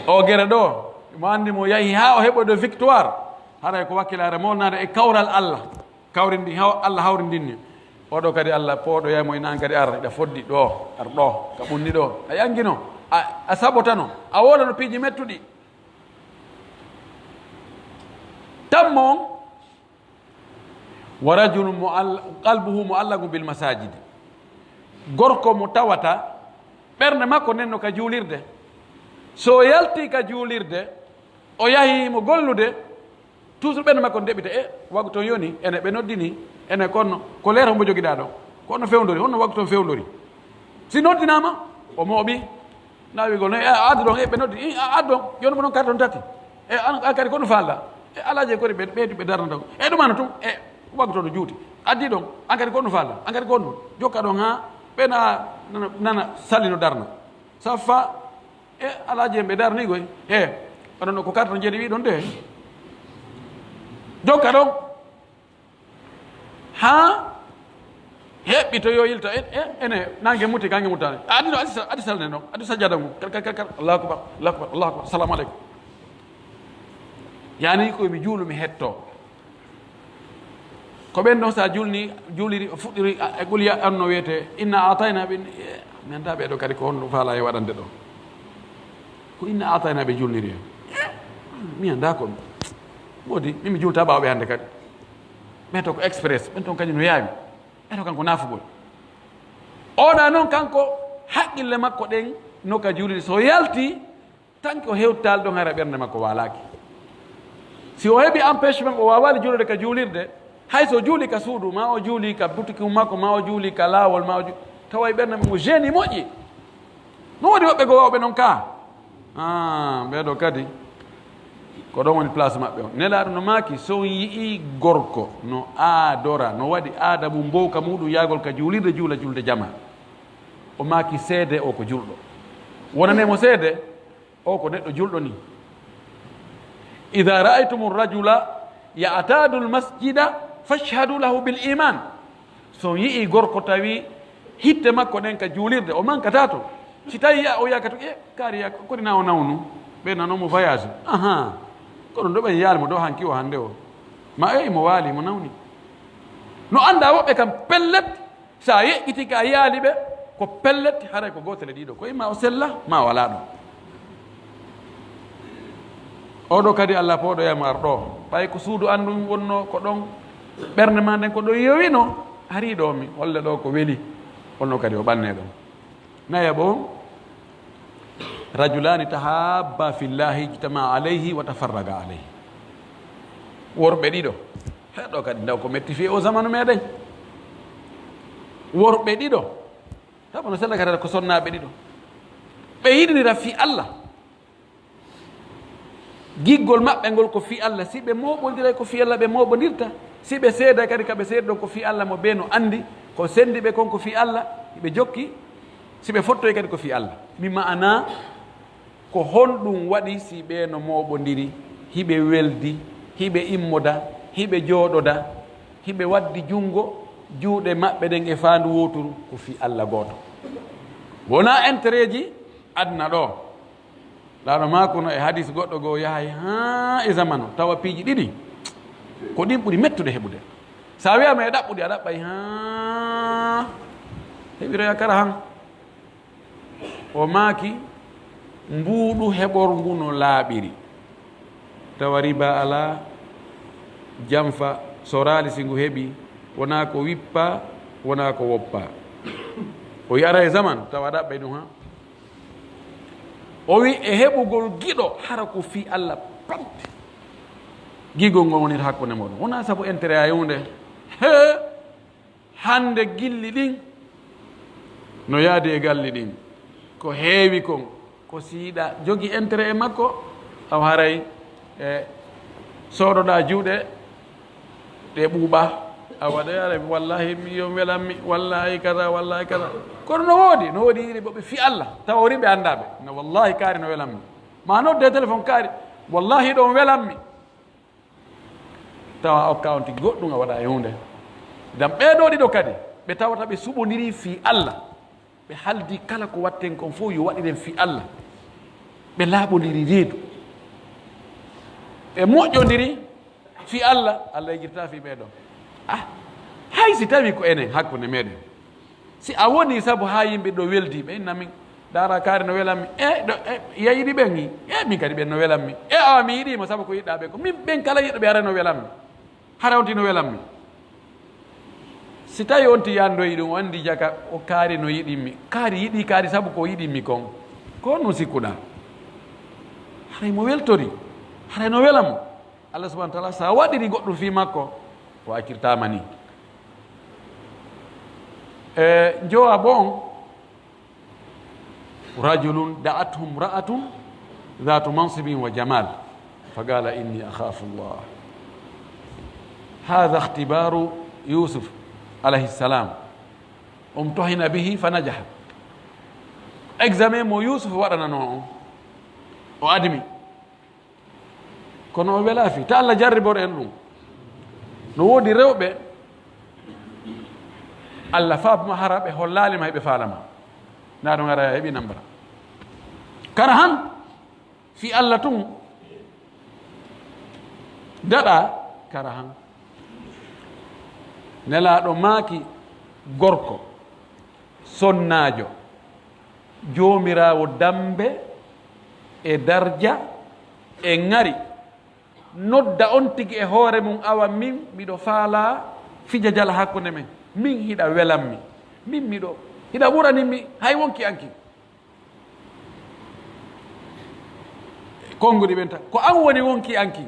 o gere ɗo mo andi mo yahi ha o heɓoyɗo victoire haɗay ko wakkilare molnade e kawral Allah kawrindi Allah hawrindinni oɗo kadi Allah pooɗo yaymo ina an kadi ar ɗa foddi ɗo ar ɗo ka ɓunni ɗo a yangino a saɓotano a wola no piiji mettuɗi tammo on wa rajulu qalbuhu muallagu bil masajidi gorko mo tawata ɓernde makko nenno ka juulirde so yalti ka juulirde o yahi mo gollude toujours ɓernde makko ndeɓita waggu toon yoni ene ɓe noddini ene konno ko leer hombo joguiɗa ɗo ko onno fewdori honno waggu toon fewdori si noddinama o mooɓi nawigol no addu ɗon ɓe noddi addu ɗon joni mo noon carte on tati an kadi kono falɗa alaje kodi ɓeydu ɓe darnata ko ɗumano tun waggu toon no juuti addi ɗon an kadi konno falɗa an kadi konno jokka ɗon ha ɓena nana salino darna saffa alaji en ɓe darnigoy oɗon ɗo ko carte no jeeɗi wi ɗon de jokka ɗon ha heɓɓi to yo yilta ene nangue muti kangue mutane adino adi salne noon adi sajjada mum kal allahu akbar allahu akbar allahu akbar assalamu aleykum yani komi juulu mi hetto ko ɓen ɗon sa juuliri fuɗɗiri e ɓuliya anno wiyete inna atayna ɓe mi anda ɓeɗo kadi ko honɗum faala e waɗande ɗo ko inna atayna ɓe julniri mi anda ko modi mimi julta ɓawɓe hannde kadi ɓen to ko express ɓen toon kañum no yaawi ɓen to kanko nafugol oɗa noon kanko haqqille makko ɗen noka juuliri so yalti tanki o hewtal ɗon hara ɓernde makko walaki si o heeɓi empêchement o wawali juulode ka juulirde hay so juuli ka suudu ma o juuli ka boutique makko ma o juuli ka laawol ma o tawa ɓernde mo jeeni moƴƴi no waɗi woɓɓe go wawɓe noon ka ɓeɗo kadi ko ɗon woni place maɓɓe o nelaɗo no maaki so yii gorko no aadora no waɗi aada mum mbowka muɗum yaagol ka juulirde juula julde jama o maaki seede o ko julɗo wonanemo seede o ko neɗɗo julɗo ni ida ra'aytum rajula ya'tadu lmasjida fashhadu lahu bil iman so yii gorko tawi hitte makko ɗen ka juulirde o mankata to si tawi o yaka to kaari yak kodi na o nawnu ɓe nanomo voyage kono ɗo ɓen yaalimo ɗo hanki o hannde o ma mo waali mo nawni no annda woɓɓe kam pellet sa yeƴƴiti ka yaali ɓe ko pellet haray ko gotele ɗiɗo ko imma o sella ma wala ɗo oɗo kadi allah pooɗoyamo ar ɗo ɓay ko suudu andum wonno ko ɗon ɓernde ma nden ko ɗo yowino ari ɗo mi holle ɗo ko weeli holno kadi o ɓanne ɗon naya bo rajulani tahabba fillahi ijtama alayhi wa tafarraga alayhi worɓe ɗiɗo heɗo kadi ndaw ko metti fi o zamanu meɗen worɓe ɗiɗo taɓa no sella kadi ko sonnaɓe ɗiɗo ɓe yiɗinira fi allah giggol maɓɓe ngol ko fi allah si ɓe moɓodiray ko fi allah ɓe moɓodirta si ɓe seeda kadi kaɓe seeda ɗon ko fi allah mo ɓe no andi ko sendi ɓe kon ko fi allah ɓe jokki si ɓe fottoy kadi ko fi allah mi ma'ana ko honɗum waɗi si ɓe no moɓodiri hiɓe weldi hiɓe immoda hiɓe jooɗoda hiɓe waddi jungo juuɗe maɓɓe ɗen e faandu woturu ko fi allah gooto wona intérêt ji adna ɗo laaɗo makono e hadis goɗɗo goo yahay ha e zamanu tawa piiji ɗiɗi ko ɗin ɓuri mettude heɓude sa wiyama e ɗaɓɓude a ɗaɓɓay ha heɓiroya kara han o maaki mbuuɗu heɓor ngu no laaɓiri tawa riba ala jamfa so raalisi ngu heɓi wona ko wippa wona ko woppa o yara e zaman tawa ɗaɓɓay ɗum ha o wi e heɓugol giɗo hara ko fi allah pamti gigol ngol wonita hakkunde moɗon wona sabu intérêt a yewde he hande gilli ɗin no yaadi e galli ɗin ko heewi kon ko siiɗa jogi intérêt e makko aw haray e sooɗoɗa juuɗe ɗe ɓuuɓa a waɗa ara wallahi yo welanmi wallahi kada wallahi kada kono no woodi yiɗi ɓoɓe fi allah tawa o rimɓe anndaɓe no wallahi kaari no welanmi ma nodde téléphone kaari wallahi ɗon welanmi tawa okka on tigi goɗɗum a waɗa e hunde ngam ɓeeɗo ɗiɗo kadi ɓe tawata ɓe suɓodiri fi allah ɓe haldi kala ko watten kon fof yo waɗiren fi allah ɓe laaɓodiri reedu ɓe moƴƴodiri fi allah allah yejirta fi ɓeeɗo hay si tawi ko enen hakkude meɗen si a woni sabu ha yimɓe ɗo weldi ɓe innamin dara kaari no welanmi yayiɗi ɓen yi min kadi ɓen no welanmi awa mi yiɗima sabu ko yiɗɗa ɓe ko min ɓen kala yiɗo ɓe hara no welanmi hara onti no welanmi si tawi onti yandoyi ɗum o andi jaka o kaari no yiɗinmi kaari yiɗi kaari sabu ko yiɗinmi kon ko no sikkuɗa haray mo weltori haray no welamo allah subahana taala sa waɗiri goɗɗum fi makko o accirtama ni jowa bon rajulun da'athum ra'atun ذات منصب وجمال فقال إني أخاف الله هذا اختبار يوسف عليه السلام امتحن به فنجح examen mo Yusuf waɗanano o admi kono o wela fi ta Allah jarribor en ɗum no woodi rewɓe Allah faab ma haraɓe hollali ma heɓe falama na ɗo gara heɓi nambara kara han fi Allah tun daɗa kara han nelaɗo maaki gorko sonnajo jomirawo dambe e darja e ngari nodda on tigi e hoore mum awa min miɗo faala fija jala hakkunde men min hiɗa welanmi min miɗo hiɗa ɓuranimi hay wonki anki konngudi ɓen tan ko an woni wonki anki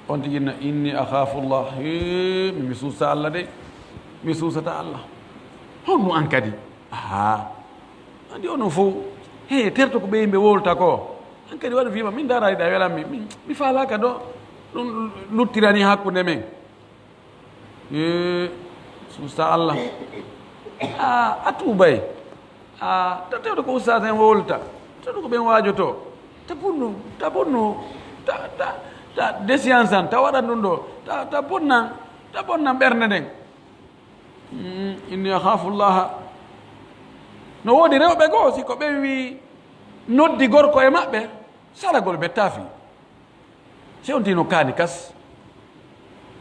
on tigi na inni akhafullah mi suusa Allah de mi suusata Allah honno an kadi andi onon fof terto ko ɓe yimɓe wolta ko an kadi waɗa wima min dara hiɗa welanmi mi falaka ɗo ɗum luttirani hakkunde men suusa Allah a tuubay ta tewde ko ustad en wolta tewde ko ɓen wajoto ta bonno ta décience an ta waɗat ɗum ɗo ta bonnan ɓernde nden inni akhafullaha no woodi rewɓe goo si ko ɓe wi noddi gorko e maɓɓe saragol bettafi si on tino kaani kas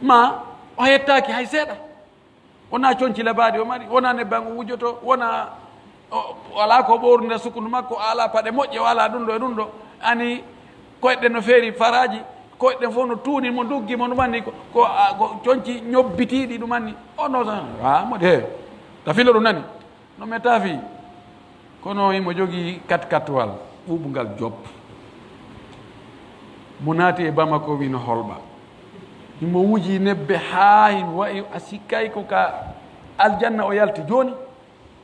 ma o hettaki hay seeɗa wona coñci labaɗi o mari wona nebban o wujoto wona ala ko ɓorude sukundu makko ala paɗe moƴƴe o ala ɗum ɗo e ɗum ɗo ani koyɗe no feeri faraji koyɗen fof no tuuni mo duggi mo ɗumanni ko coñci ñobbitiɗi ɗumanni ono moɗi he ta filo ɗum nani no metta fi kono imo jogii katkatwal ɓuɓugal job mo naati e bamako wino holɓa imo wuji nebbe haa hin wayi a sikkay ko ka aljanna o yalti joni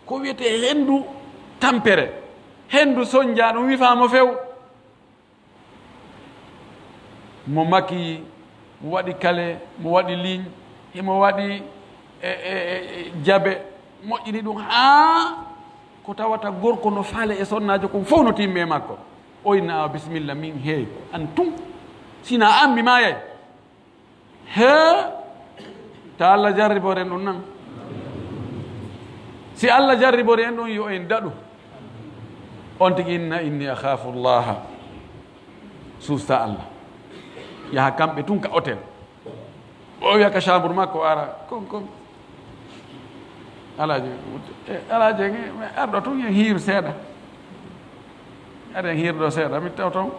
ko wiyete hendu tampere hendu soñja ɗum wifamo few mo maki mo waɗi kale mo waɗi ligne imo waɗi jabe moƴƴini ɗum haa ko tawata gorko no faale e sonnajo kon fof no timme makko o inna bisimilla min heewi an tun sina an mi mayay he ta Allah jarriboren ɗum nan si Allah jarribori en ɗum yo en daɗu on tigi inna inni akhafu llaha suusta Allah yaha kamɓe tun ka hôtel o wiya ka chambre makko ara kon alaji arɗo tun en hiiru seeɗa aɗen hiirɗo seeɗa mi taw toon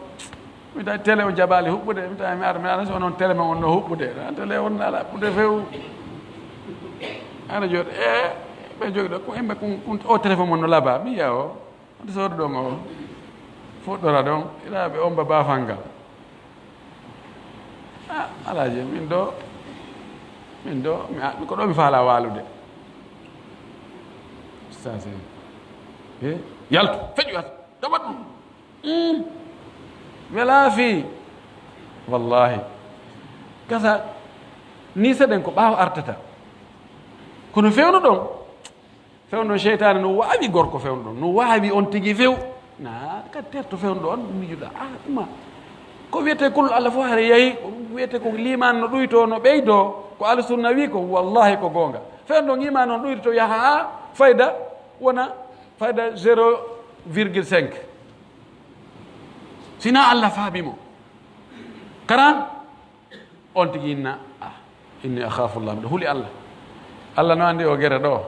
mi tawi télé o jaɓali huɓɓude mi tawi mi ara mi ara so onon télé men wonno huɓɓude télé wonno ala huɓɓude few aɗa jooɗi ɓe jogi ɗo yimɓe o téléphone mon no laaba mi yiya o onde soodo ɗon o fuɗɗora ɗon iɗaɓe omba bafal ngal alaji min ɗo ko ɗo mi faala walude sase yaltu feƴu yata daɓat ɗum wela fi wallahi gasa ni seɗen ko ɓaawa artata kono fewno ɗon fewno cheytane no waawi gorko fewno ɗon no waawi on tigi few na kadi terto fewno ɗo on miijuɗa ɗuma ko wiyete kullo Allah fof hare yeehi ko wiyete ko liman no ɗuyto no ɓeydo ko Allah sunna wi ko wallahi ko gonga fewno ɗon iman no ɗuyto yaha ha fayda wona fayda 0,5 sina Allah faabimo karan on tigi inna inni akhafullah mbiɗa huuli Allah no andi o gere ɗo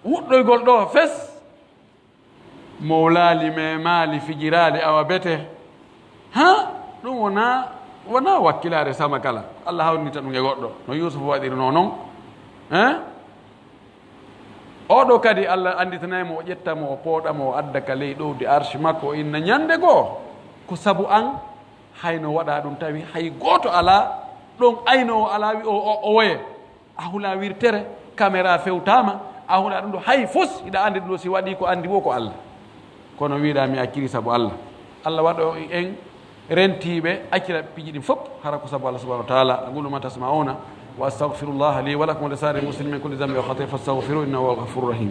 wuɗɗoygol ɗo fes mo laali me maali fijiraali awa bete ɗum wona wakkilare sama kala Allah hawnita ɗum e goɗɗo no Yusuf waɗirno noon oɗo kadi Allah anditanaymo o ƴettamo o pooɗamo o adda ka ley ɗowdi arche makko o inna ñande goo ko sabu an hayno waɗa ɗum tawi hay gooto ala ɗon ayno o ala wi o woye a hula wirtere caméra fewtama a hula ɗum ɗo hay fos iɗa andi ɗum ɗo si waɗi ko andi wo ko Allah kono wiiɗa mi acciri sabu Allah waɗo en rentiɓe accira piiji ɗin fof hara ko sabu Allah subahanahu wa taala aqulu ma tasmauna wa astaghfirullah li wa lakum wa li sa'iri muslimin kulli dhanbin wa khati'atin fastaghfiruhu innahu huwal ghafurur rahim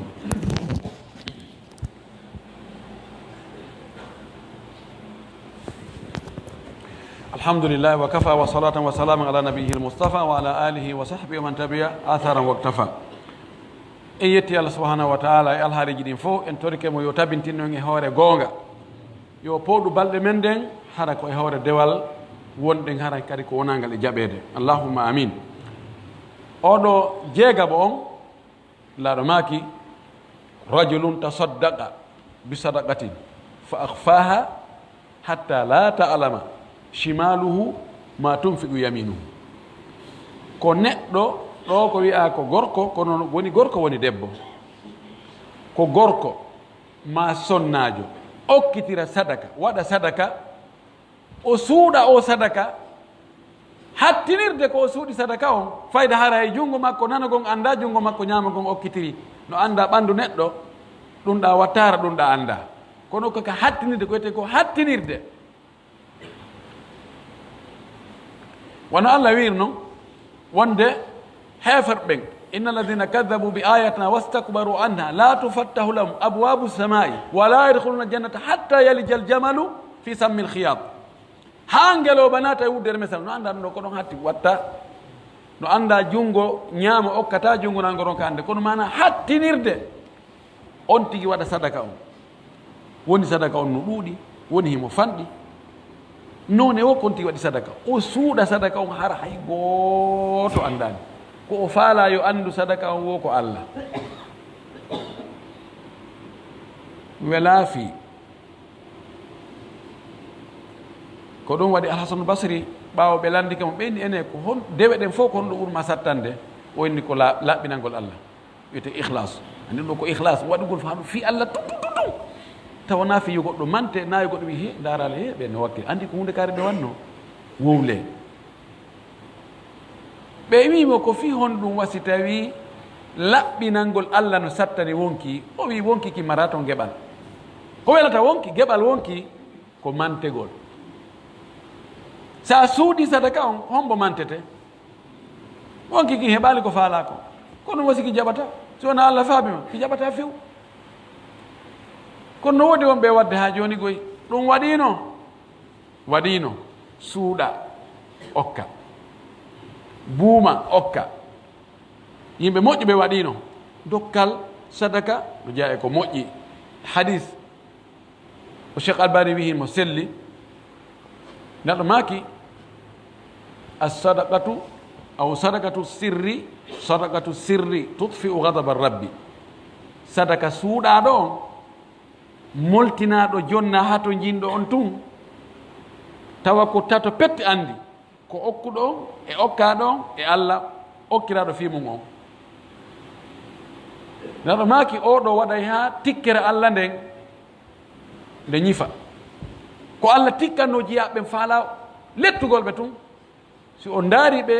الحمد لله وكفى وصلاة وسلام على نبيه المصطفى وعلى آله وصحبه ومن تبع آثارا واقتفى en yetti Allah subhanahu wa ta'ala e alhaaliji ɗin fof en torike mo yo tabintinnon e hoore goonga yo powɗu balɗe men ɗen hara ko e hoore dewal wonɗen hara kadi ko wonangal e jaɓede allahumma amin oɗo jeegabo on laaɗo maaki rajulun tasaddaqa bi sadaqatin fa akhfaha hatta la ta'lama shimaluhu ma tunfiqu yaminuhu ko neɗɗo ɗo ko wi'a ko gorko kono woni gorko woni debbo ko gorko ma sonnajo okkitira sadaka waɗa sadaka o suuɗa o sadaka hattinirde ko o suuɗi sadaka on fayda hara e junngo makko nanagon anda junngo makko ñamagon okkitiri no anda ɓandu neɗɗo ɗum ɗa wattara ɗum ɗa anda kono koko hattinirde ko wiyete ko hattinirde wono Allah wiiri noon wonde heferɓen inna alladina kadabu bi ayatina wastakbaru anha la tufattahu lahum abwabu samai wala yadkhuluna jannata hatta yalija aljamalu fi sammi alkhiyat ha ngeloba nata e wuddere mesal no anda ɗum ɗo ko ɗon hatti watta no anda junngo ñaama okkata junngo nango ron ka ande kono mana hattinirde on tigi waɗa sadaka on woni sadaka on no ɗuuɗi woni himo fanɗi none o kon tigi waɗi sadaka o suuɗa sadaka on hara hay gooto andani ko o faala yo anndu sadaka on wo ko Allah welaafi ko ɗum waɗi alhasanu basri ɓaawo ɓe landike mo ɓeyni ene ko hon dewe ɗen fof ko honɗo ɓurma sattande o inni ko laɓɓinalngol Allah wiyete ihlas andi ɗo ko ihlas waɗugol faanu fi Allah tutututu tawana fi yo goɗɗo mante nayi goɗɗo wi he darala he ɓe no wakkil andi ko hunde kaari ɓe wanno wowle ɓe wimo ko fi hon ɗum wasi tawi laɓɓinalngol Allah no sattani wonki o wi wonki ki mara toon geɓal ko welata wonki geɓal wonki ko mantegol sa suuɗi sadaka on hombo mantete wonki ki heɓali ko faala ko kono wasi ki jaɓata so wona Allah faabima ki jaɓata few kono no woodi wonɓe wadde ha joni goy ɗum waɗino suuɗa okka buuma okka yimɓe moƴƴi ɓe waɗino dokkal sadaka no jeeya e ko moƴƴi hadis o cheikh albani wi mo selli neɗɗo maaki assadaqatu aw sadaqatu sirri tutfi'u ghadaba rabbi sadaka suuɗaɗo on moltinaɗo jonna ha to jinɗo on tun tawa ko tato pette andi ko okkuɗo on e okkaɗo on e Allah okkiraɗo fimum on neɗɗo maaki oɗo waɗay ha tikkere Allah nden nde ñifa ko Allah tikkanno jiyaɓe faala lettugol ɓe tun si o ndaari ɓe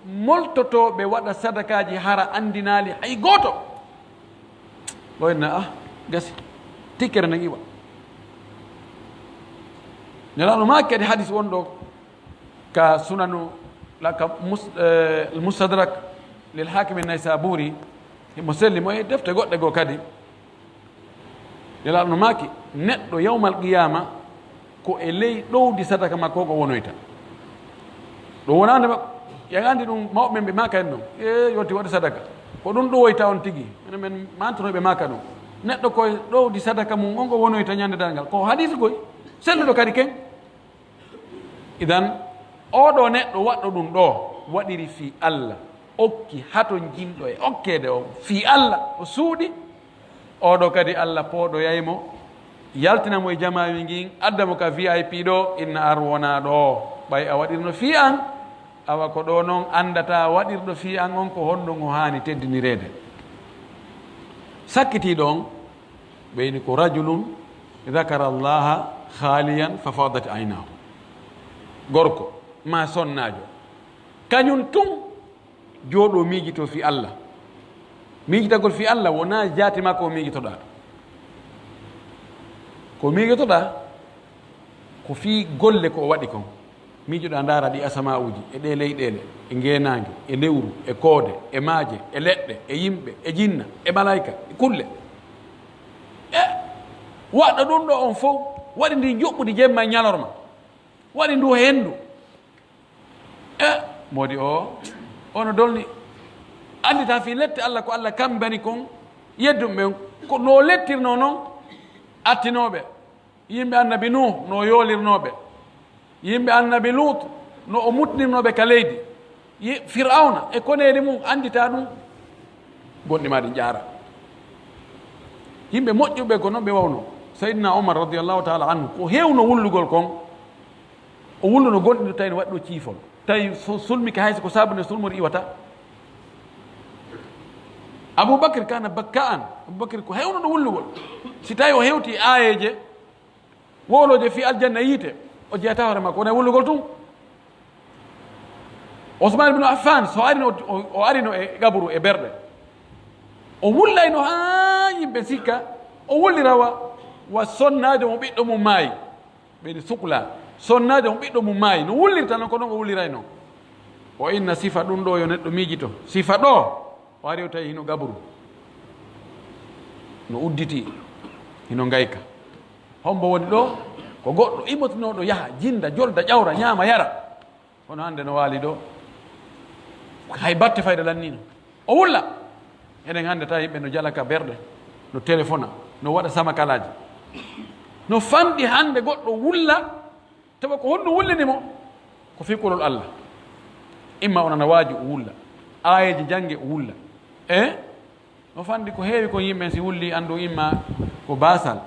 moltoto ɓe waɗa sadakaji hara andinali hay goto ɓoyna gasi tikkere nde iwa nelaɗo maaki kadi hadis wonɗo ka sunanu laka mustadrak lil hakim an-naysaburi mo selli mo e defte goɗɗe goo kadi nelaɗo maaki neɗɗo yawmal qiyama ko e ley ɗowdi sadaka makko ko wonoyta ɗum wonande makko yen andi ɗum mawɓe men ɓe maka en ɗum e yonti waɗi sadaka ko ɗum ɗowoyta on tigi ene men mantanoɓe maka ɗum neɗɗo koye ɗowdi sadaka mum on ko wonoyta ñande dalngal ko hadis goy selluɗo kadi ken idan oɗo neɗɗo waɗɗo ɗum ɗo waɗiri fi Allah okki hato jinɗo e okkede o fi Allah o suuɗi oɗo kadi Allah pooɗo yaymo yaltinamo e jamawi ngin addamo ka VIP ɗo inna ar wona ɗo ɓay a waɗirno fi an awa ko ɗo noon andata waɗirɗo fi an on ko honɗon o hani teddinirede sakkitiɗo on ɓeyni ko rajulun dakara allaha khaliyan fa fadat aynahu gorko ma sonnajo kañum tun jooɗo miijito fi Allah miijitagol fi Allah wona jaati ma ko miijitoɗa ko miijitoɗa ko fi golle ko waɗi kon miijoɗa ndaara ɗi asama uji e ɗe leyɗele e ngeenaange e lewru e koode e maaje e leɗɗe e yimɓe e jinna e malayka e kulle e waɗa ɗum ɗo on fof waɗi ndi joɓɓudi jemma e ñalorma waɗi ndu henndu modi o ono dolni andita fi lette Allah ko Allah kambani kon yeddum ɓen ko no lettirno noon attinoɓe yimɓe annabi nuh no yoolirnoɓe yimɓe annabi lut no o mutnirnoɓe ka leydi fir'auna e koneede mum andita ɗum gonɗi ma ɗi jaara yimɓe moƴƴuɓe ko noon ɓe wawno saydina omar radiallahu taala anhu ko heewno wullugol kon o wulluno gonɗi ɗo tawi no waɗi ɗo ciifol tawi sulmike hayso ko sabune sulmori iwata aboubacry kana bakka an aboubacry ko heewno ɗo wullugol si tawi o hewti ayeje wowloje fi aljanna yiite o jeyata hoore makko wona e wullugol tun ousmane ibnu affan so arino o arino e gabru e berɗe o wullayno ha yimɓe sikka o wullirawa wa sonnade mo ɓiɗɗo mum maayi ɓeyɗi sukla sonnade mo ɓiɗɗo mum maayi no wullirta noon ko noon o wullirayno o inna sifa ɗum ɗo yo neɗɗo miijito sifa ɗo o ari o tawi hino gabru no udditi hino ngayka hombo woni ɗo ko goɗɗo imotinoɗo yaha jinda jolda ƴawra ñaama yara hono hannde no waali ɗo hay batte fayda lannino o wulla enen hannde tawi yimɓe no jalaka berɗe no téléphone no waɗa samakalaji no famɗi hannde goɗɗo wulla tawa ko honno wullinimo ko fiqolol Allah imma onana waaji o wulla ayeji jangge o wulla no fandi ko heewi ko yimɓe si wulli andu imma ko basal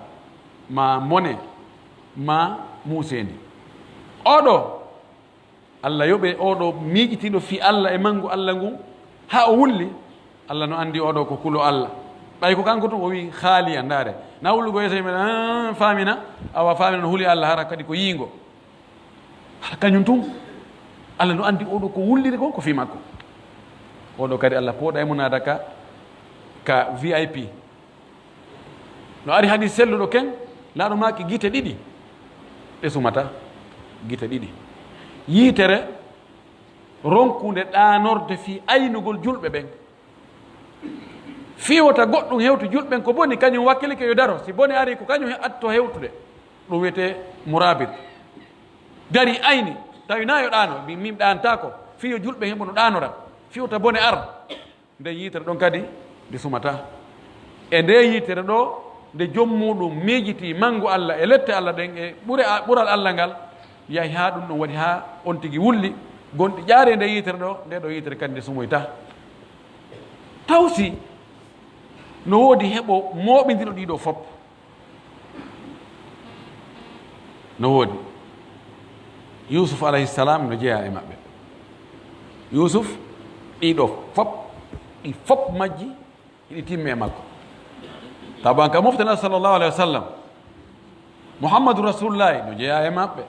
ma mone ma muusendi oɗo Allah yoɓe oɗo miiƴitiɗo fi Allah e manggu Allah ngun ha o wulli Allah no andi oɗo ko kulo Allah ɓay ko kanko tun o wi haaliya ndaare na wullugo yeso yimɓe famina awa famina no huuli Allah hara kadi ko yiingo hara kañum tun Allah no andi oɗo ko wulliri ko fi makko oɗo kadi Allah pooɗa e munada ka VIP no ari hani selluɗo ken laaɗo maki guite ɗiɗi ɗe sumata guite ɗiɗi yiitere ronkude ɗanorde fi aynugol julɓe ɓen fiwota goɗɗum hewtu julɓen ko boni kañum wakkilike yo daro si boni ari ko kañum atto hewtude ɗum wiyete mourabit dari ayni tawi na yo ɗano min ɗanta ko fiyo julɓe heɓo no ɗanora fiwta bone ar nde yiitere ɗon kadi nde sumata e nde yiitere ɗo nde jommuɗum miijiti manggu Allah e lette Allah ɗen e ɓural Allah ngal yahi ha ɗum ɗon waɗi ha on tigi wulli gonɗi ƴaare nde yiitere ɗo nde ɗo yiitere kadi nde sumoyta tawsi no woodi heɓo mooɓidiro ɗiɗo fop no woodi yusuf alayhi salam no jeeya e maɓɓe yusuf ɗiɗo fop ɗi fop majji iɗi timmi e makko taban ka moftana sallllahu alayhi wa sallam mouhammadou rasulullahi no jeeya e maɓɓe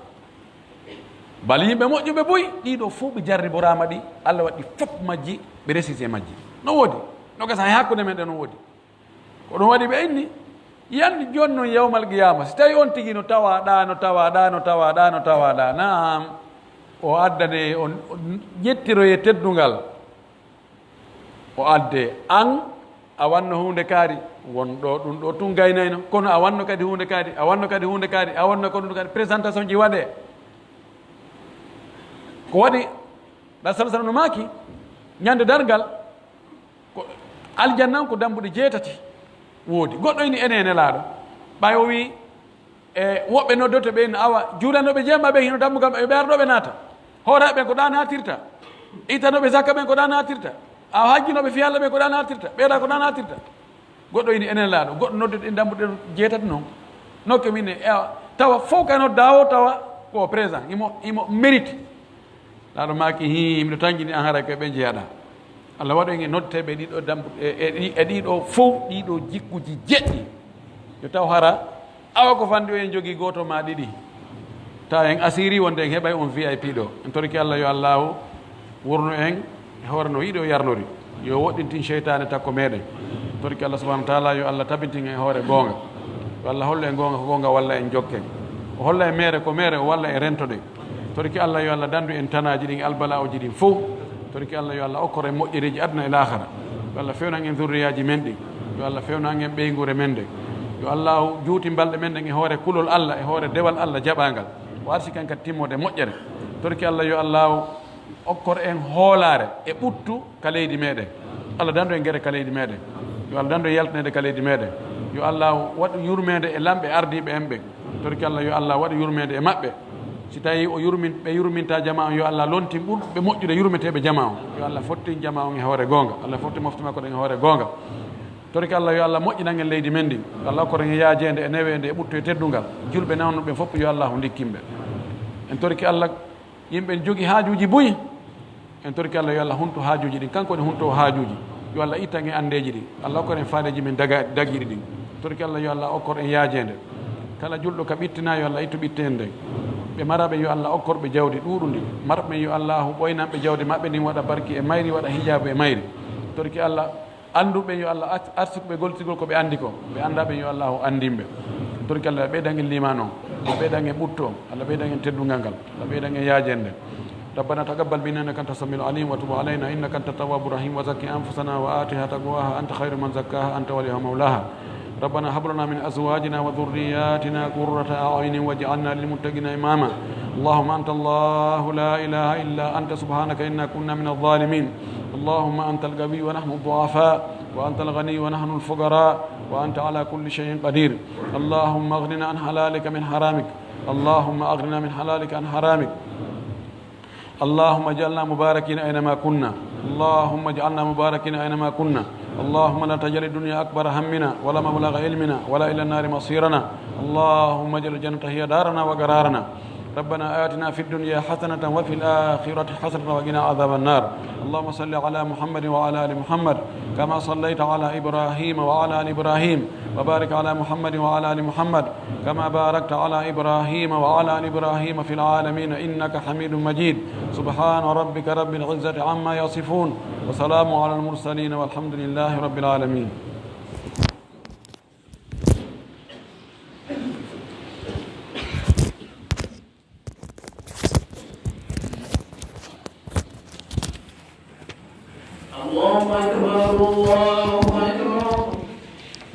bal yimɓe moƴƴuɓe boyi ɗiɗo fof ɓe jarriborama ɗi Allah waɗi fop majji ɓe resisi e majji no woodi no gasa hay hakkude meɗen no woodi ko ɗum waɗi ɓe inni yandi joni noon yawmal qiyama si tawi on tigi no tawaɗa nam o addane on ƴettiroye teddungal o adde an a wanno hunde kaari wonɗo ɗum ɗo tun gaynayno kono a wanno kadi hunde kaari a wanno kadi hunde kaari a wanno ko ɗum kadi présentation ji waɗe ko waɗi ɗa sala sala no maaki ñande dargal ko aljannan ko dambuɗe 7 woodi goɗɗo ini ene laaɗo ɓay o wi e woɓɓe noddoto ɓe no awa juulanoɓe jeema ɓe hino dambugal ɓe ɓerɗoɓe naata horaɓe ɓen ko ɗa natirta itanoɓe zakka ɓen ko ɗa natirta a hajjinoɓe fi Allah ɓe ko ɗa natirta ɓeeɗa ko ɗa natirta goɗɗo ini enen laaɗo goɗɗo nodduɗo ɗen dambuɗe 7 noon nokke min tawa fof ka nodda o tawa ko présent imo mérite laaɗo maaki miɗo tangini an hara koye ɓe jeeyaɗa Allah waɗo en e noddeteɓe ɗiɗo dambuɗe e ɗiɗo fof ɗiɗo jikkuji jeɗɗi yo taw hara awa ko fandi o en jogii goto ma ɗiɗi taw en asiri wonde en heɓay on VIP ɗo en torki Allah yo allahu wurno en e hoore no yiɗi o yarnori yo woɗɗintin cheytane takko meɗen torki Allah subahanahu wa taala yo Allah tabintin e hoore goonga yo Allah holla e goonga ko goonga walla en jokken o holla e mere ko mere o walla e rentoɗe torki Allah yo Allah dandu en tanaji ɗin albala oji ɗin fof torki Allah yo Allah okkore moƴƴereji aduna e lahara yo Allah fewnan en zurriyaji men ɗi yo Allah fewnan en ɓeygure men ɗe yo Allah juuti balɗe men ɗen e hoore kulol Allah e hoore dewal Allah jaɓangal o arsi ken kadi timmode moƴƴere torki Allah yo Allah okkor en hoolare e ɓuttu ka leydi meɗen Allah dando en guere ka leydi meɗen yo Allah dando yaltinede ka leydi meɗen yo Allah waɗu yurmede e lamɓe ardiɓe en ɓe torki Allah yo Allah waɗu yurmede e maɓɓe si tawi o ɓe yurminta jama on yo Allah lontin ɓurɓe moƴƴude yurmeteɓe jama on yo Allah fottin jama on e hoore gonga Allah fotti mofti makko ɗen e hoore gonga torki Allah yo Allah moƴƴinan en leydi men ndi Allah okkoren e yaajede e newede e ɓutto e teddungal julɓe nawnuɓe fof yo Allah dikkimɓe en torki Allah yimɓe jogui haajuji boyi en torki Allah yo Allah hunto haajuji ɗin kanko ne hunto haajuji yo Allah ittan e andeji ɗi Allah okkoren faadeji men dagiɗi ɗin torki Allah yo Allah okkor en yaajede kala julɗo ka ɓittina yo Allah ittu ɓittende nden ɓe maraɓe yo Allah okkorɓe jawdi ɗuɗundi marɓe yo Allah ɓoynanɓe jawdi maɓɓe ndin waɗa barki e mayri waɗa hijabu e mayri torki Allah anduɓe yo Allah arsuɓe goltigol ko ɓe andi ko ɓe andaɓe yo Allah andimɓe torki Allah ɓeydan en liman on Allah ɓeydan en ɓutto on Allah ɓeydan en teddungal ngal Allah ɓeydan en yaajende ربنا تقبل منا انك انت السميع العليم وتب علينا انك انت التواب الرحيم وزكي انفسنا واتها تقواها انت خير من زكاها انت وليها مولاها ربنا هب لنا من ازواجنا وذرياتنا قرة اعين واجعلنا للمتقين اماما اللهم انت الله لا اله الا انت سبحانك انا كنا من الظالمين اللهم انت القوي ونحن الضعفاء وانت الغني ونحن الفقراء وانت على كل شيء قدير اللهم اغننا عن حلالك من حرامك اللهم اغننا من حلالك عن حرامك اللهم اجعلنا مباركين أينما كنا اللهم اجعلنا مباركين أينما كنا اللهم لا تجعل الدنيا أكبر همنا ولا مبلغ علمنا ولا إلى النار مصيرنا اللهم اجعل الجنة هي دارنا وقرارنا ربنا آتنا في الدنيا حسنة وفي الآخرة حسنة وقنا عذاب النار اللهم صل على محمد وعلى آل محمد كما صليت على إبراهيم وعلى آل إبراهيم وبارك على محمد وعلى آل محمد كما باركت على إبراهيم وعلى آل إبراهيم في العالمين إنك حميد مجيد سبحان ربك رب العزة عما يصفون وسلام على المرسلين والحمد لله رب العالمين الله أكبر الله أكبر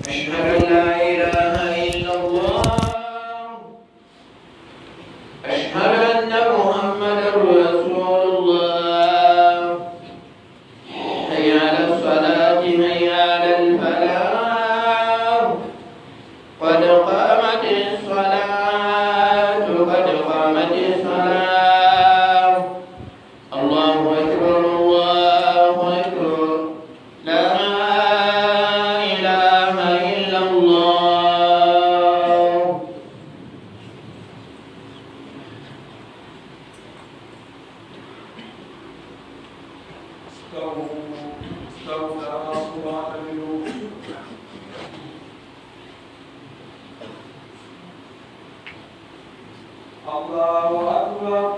أشهد أن لا إله إلا الله أشهد أن محمدا رسول الله حي على الصلاة حي على الفلاح قد قامت الصلاة قد قامت الصلاة الله أكبر الله أكبر لا إله إلا الله الله أكبر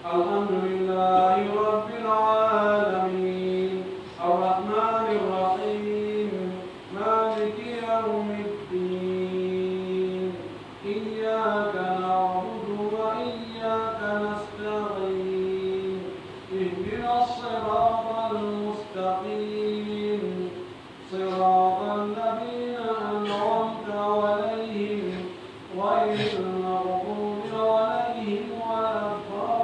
الحمد لله رب العالمين الرحمن الرحيم مالك يوم الدين إياك نعبد وإياك نستعين اهدنا الصراط المستقيم صراط الذين أنعمت عليهم غير المغضوب عليهم ولا الضالين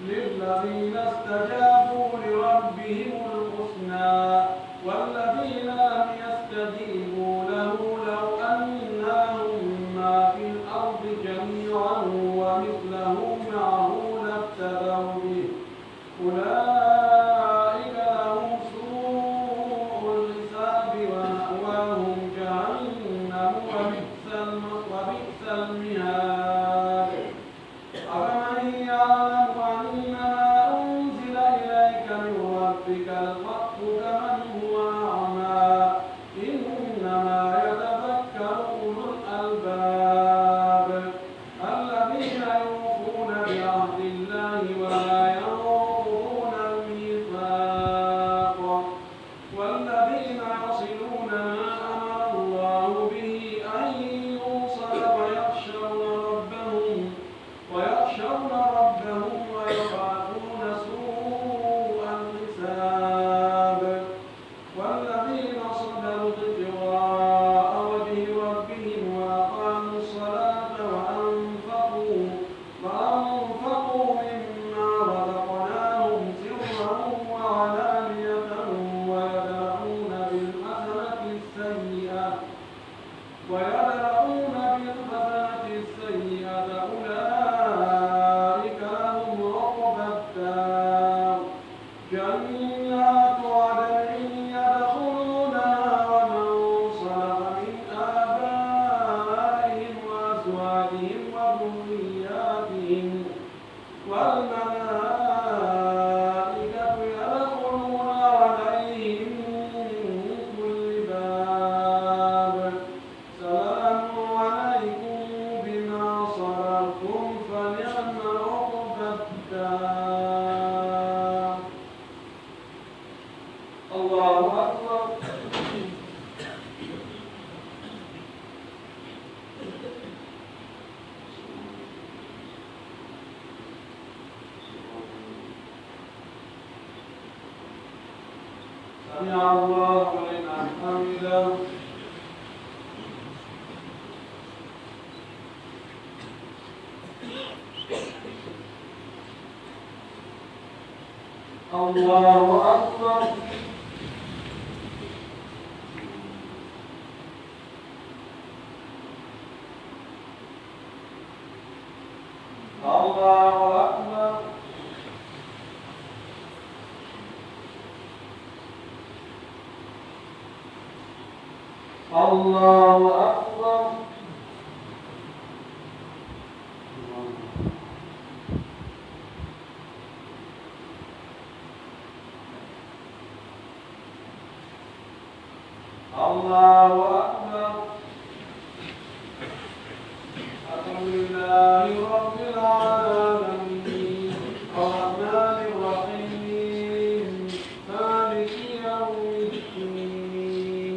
للذين استجابوا لربهم الحسنى والذين لم يستجيبوا له لو أن لهم ما في الأرض جميعا ومثله معه لافتدوا به أولئك لهم سوء الحساب ومأواهم جهنم وبئس المهاد أفمن يعلم أنما أنزل إليك من ربك الحق كمن هو أعمى إنما يتذكر أولو الألباب الذين يوفون بعهد الله ولا ينقضون الميثاق والذين يصلون ما أمر الله به أن يوصل ويخشون الله أكبر. سمع الله لمن حمده. الله أكبر. الله أكبر. الله أكبر. الله أكبر. الحمد لله رب العالمين الرحمن الرحيم مالك يوم الدين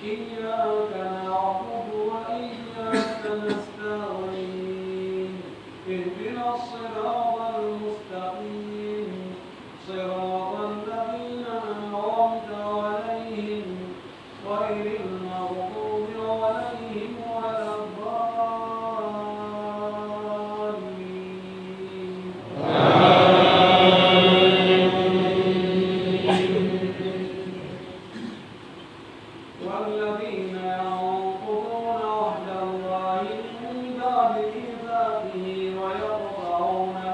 إياك نعبد وإياك نستعين اهدنا الصراط المستقيم صراط الذين أنعمت عليهم غير المغضوب عليهم ولا الضالين. والذين ينقضون عهد الله من بعد ميثاقه ويقطعون ما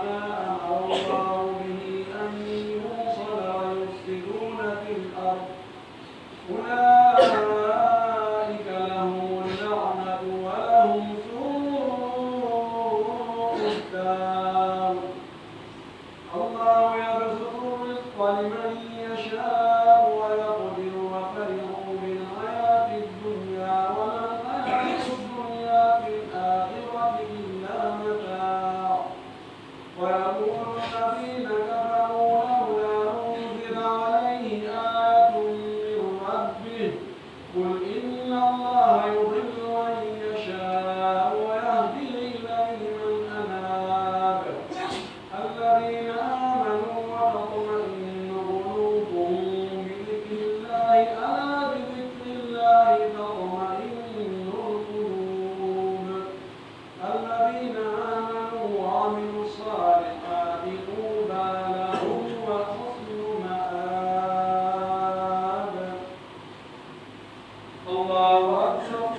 أمر الله به أن يوصل ويفسدون في الأرض أولئك لهم اللعنة ولهم سوء الدار. الله يبسط الرزق لمن يشاء ويقدر وفرحوا بالحياة الدنيا وما الحياة الدنيا في الآخرة إلا متاع. ويقول الذين كفروا لولا أنزل عليه آية من ربه قل إن الله يضل من يشاء ويهدي إليه من أناب. الذين آمنوا وتطمئن قلوبهم بذكر الله ألا بذكر الله تطمئن القلوب. الذين آمنوا وعملوا الصالحات طوبى لهم وحسن مآب. الله أكبر.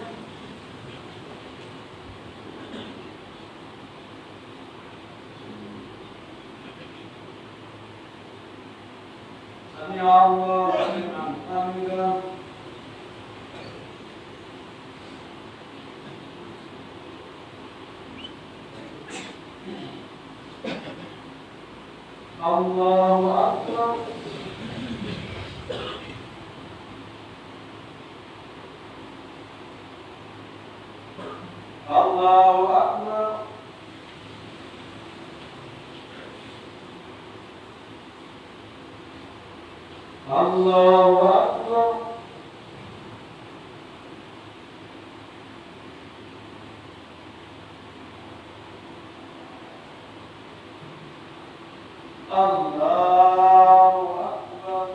سمع الله لمن حمده. الله أكبر. الله أكبر. الله أكبر. الله أكبر.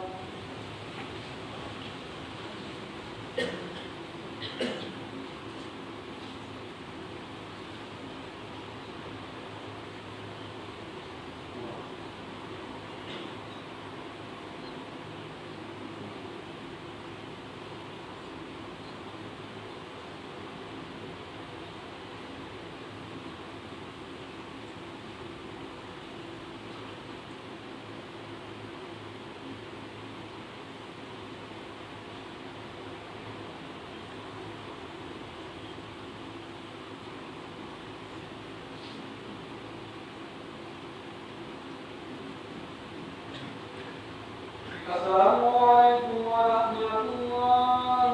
السلام عليكم ورحمة الله.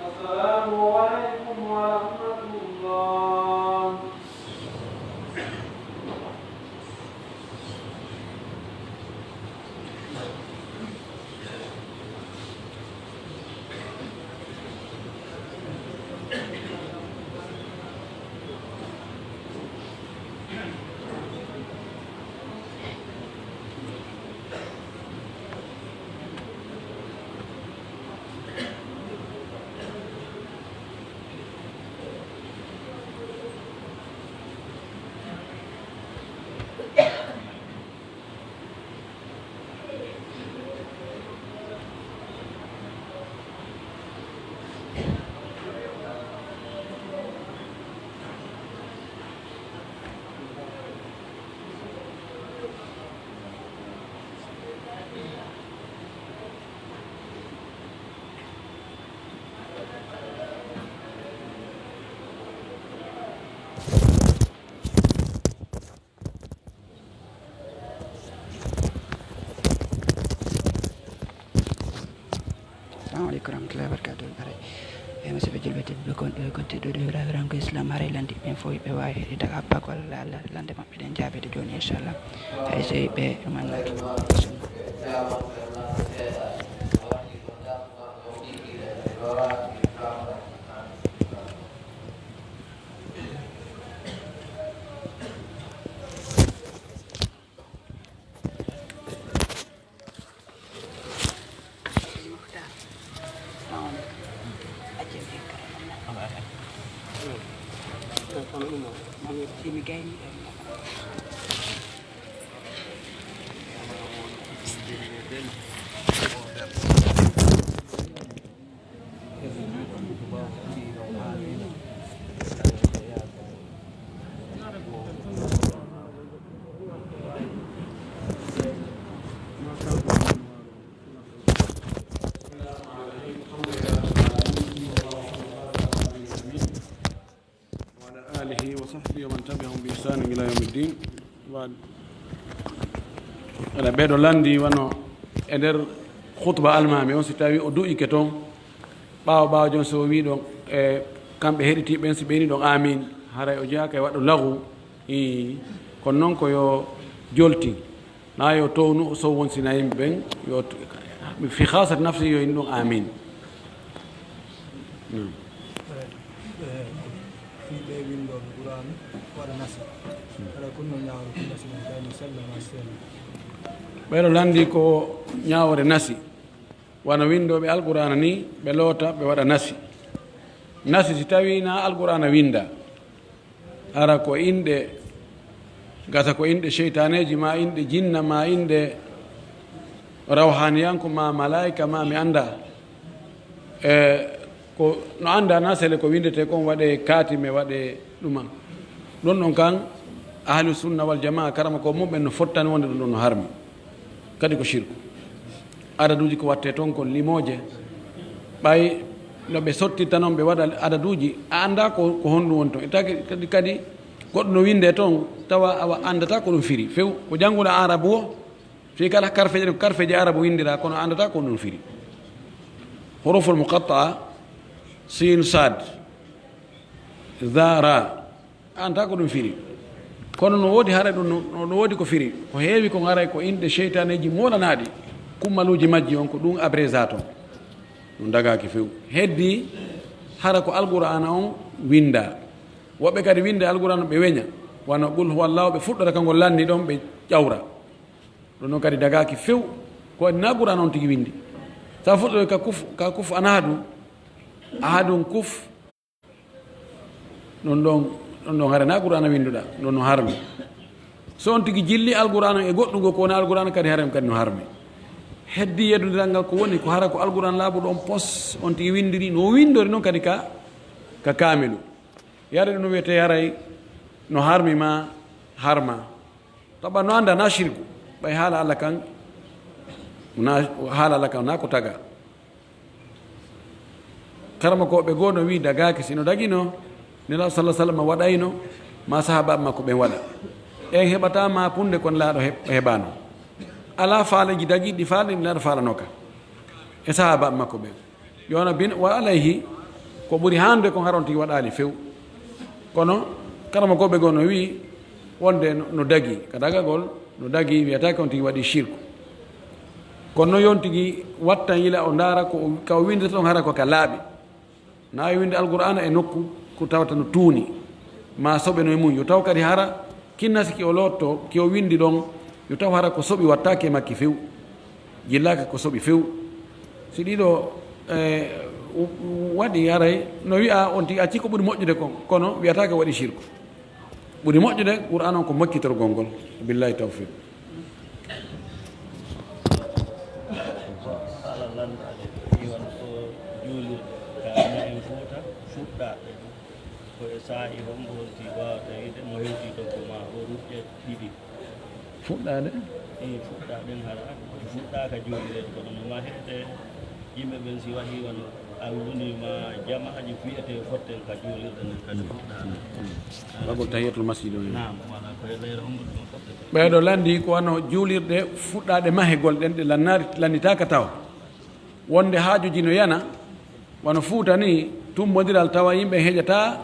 السلام عليكم ورحمة الله. assalamu aleykum warahmatullahi wabarakatuh bare e musidɓe julɓe ɓe gonti ɗo wiranko islam haara landi ɓen fof ɓe wawi heɗide ka bakol Allah lande maɓɓe ɗen jaabede joni inchallah hay so ɓe mannaki وصحبه ومن تبعهم بإحسان إلى يوم الدين بعد ala ɓeɗo landi wano e nder khutba almami on si tawi o du'ike toon ɓawo jon so wi ɗon e kamɓe heɗitiɓen si ɓeni ɗon amin haray o jeyaka e waɗo lagu kono noon ko yo jolti na yo townu so wonsina yimɓe ɓen yo fi khasat nafsi yo in ɗon amin fiɓe windoɓe ɓurano waɗa nasi aɗa konno ñawre ko nasi ɗum tawno sellama sella ɓeɗo landi ko ñawore nasi wano windoɓe alqur'ana ni ɓe loota ɓe waɗa nasi nasi si tawi na alqur'ana winda ara ko inɗe gasa ko inɗe cheytaneji ma inɗe jinna ma inɗe rawhaniyanko ma malaika ma mi anda ko no anda na sele ko windete kon waɗe katime waɗe ɗuman ɗon ɗon kan ahlu sunna wal jamaa karama ko mumɓen no fottani wonde ɗum ɗon no harmi kadi ko shirku adaduji ko watte toon kon limoje ɓay no ɓe sottitta noon ɓe waɗa adaduji a anda ko honɗum woni toon e kadi goɗɗo no winde toon tawa awa andata ko ɗum firi few ko jannguɗa arabe o fi kala karfeje ɗe ko karfeje arabe windira kono andata ko ɗum firi huruful muqatta'a sin sad zara anta ko ɗum firi kono no woodi hara ɗum no woodi ko firi ko heewi ko garay ko inɗe cheytaneji molanaɗi kummaluji majji on ko ɗum abresa toon ɗum dagaki few heddi hara ko alqur'ana on winda woɓɓe kadi winde alqur'ana ɓe weña wano qul huwa llahu ɓe fuɗɗata kangol lanni ɗon ɓe ƴawra ɗum noon kadi dagaki few ko waɗi na qur'ana on tigi windi sa fuɗɗoe ka kuf ahadun kuf ɗon ɗon hara na qur'ana winduɗa ɗon no harmi so on tigi jilli alqur'ana e goɗɗugo ko woni alqur'ana kadi harami kadi no harmi heddi yeddodiral ngal ko woni ko hara ko alqur'ana laabuɗo on pos on tigi windiri no windori noon kadi ka kamilu yare ɗum no wiyete haray no harmi ma harma taɓa no anda na shirku ɓay haala allah kan haala allah kan na ko taga karama koɓe goo no wi dagaki sino dagino nela sallah sallam waɗayno ma sahabaɓe makko ɓen waɗa en heɓatama punde kono laaɗo heɓano ala faaleji dagiɗɗi faale ni laaɗo faalanoka e sahabaɓe makko ɓen yona bin wa alayhi ko ɓuri hande ko haron tigi waɗali few kono karama koɓe goo no wi wonde no dagi ka dagagol no dagi wiyatake on tigi waɗi shirku kono noon yon tigi watta yila o ndaara ka o windata ɗon hara ko ka laaɓi na winde alqur'ana e nokku ko tawata no tuuni ma soɓe no e mum yo taw kadi hara kinnasi ki o lotto ki o windi ɗon yo taw hara ko soɓi wattake makki few jillaka ko soɓi few si ɗiɗo waɗi haray no wiya on tigi acci ko ɓuri moƴƴude kon kono wiyatake waɗi shirku ɓuri moƴƴude qur'an on ko makkitorgol ngol billahi tawfiq fuɗɗade fuɗɗaɗen hara fuɗɗaka juulirede kono noma heɓte yimɓe ɓen si waɗi wano a wonima jamaaji wiyete fotten ka juulirde nden kadi fuɗɗade bagol tahiyatul masjid o nam wala koye leyre hongo ɗum fotte ɓeɗo landi ko wano juulirde fuɗɗade mahegol ɗen ɗe lannitaka taw wonde haajuji no yana wono Fuuta ni tummodiral tawa yimɓe heƴata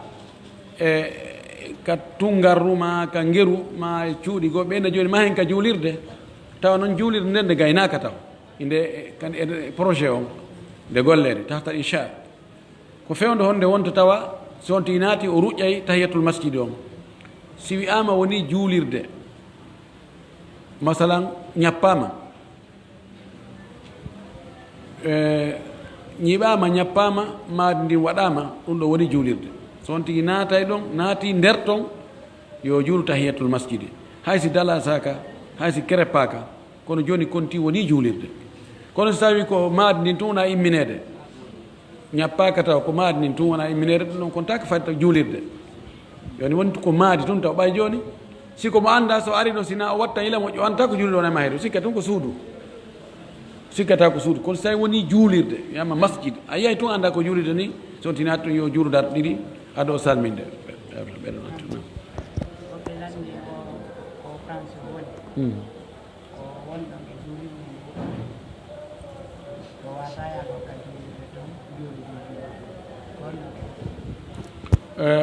ka tungarru ma ka ngeru ma cuuɗi go ɓeyna joni ma hen ka juulirde tawa noon juulirde nden nde gaynaka taw inde projet o nde gollede tahta incha ko fewde honde wonto tawa so on ti naati o ruƴƴay tahiyatul masjid on si wi'ama woni juulirde masalan ñappama ñiɓama ñappama maadi ndin waɗama ɗum ɗo woni juulirde so on tigi naatay ɗon naati nder ton yo juulu tahiyatul masjidi haysi dala saka haysi kerepaka kono joni konti woni juulirde kono so tawi ko maadi ndin tun wona imminede ñappaka taw ko maadi ndin tun wona imminede ɗum ɗon kontaka fadta juulirde joni wonti ko maadi tun taw ɓay joni siko mo anda so ari ɗo sina o watta ila moƴƴo anta ko juulirde wonama heeɗo sikka tun ko suudu sikkata ko suudu kono so tawi woni juulirde wiyama masjid a yiyay tun anda ko juulirde ni so tinati tun yo juulu darɗe ɗiɗi aɗa o salminde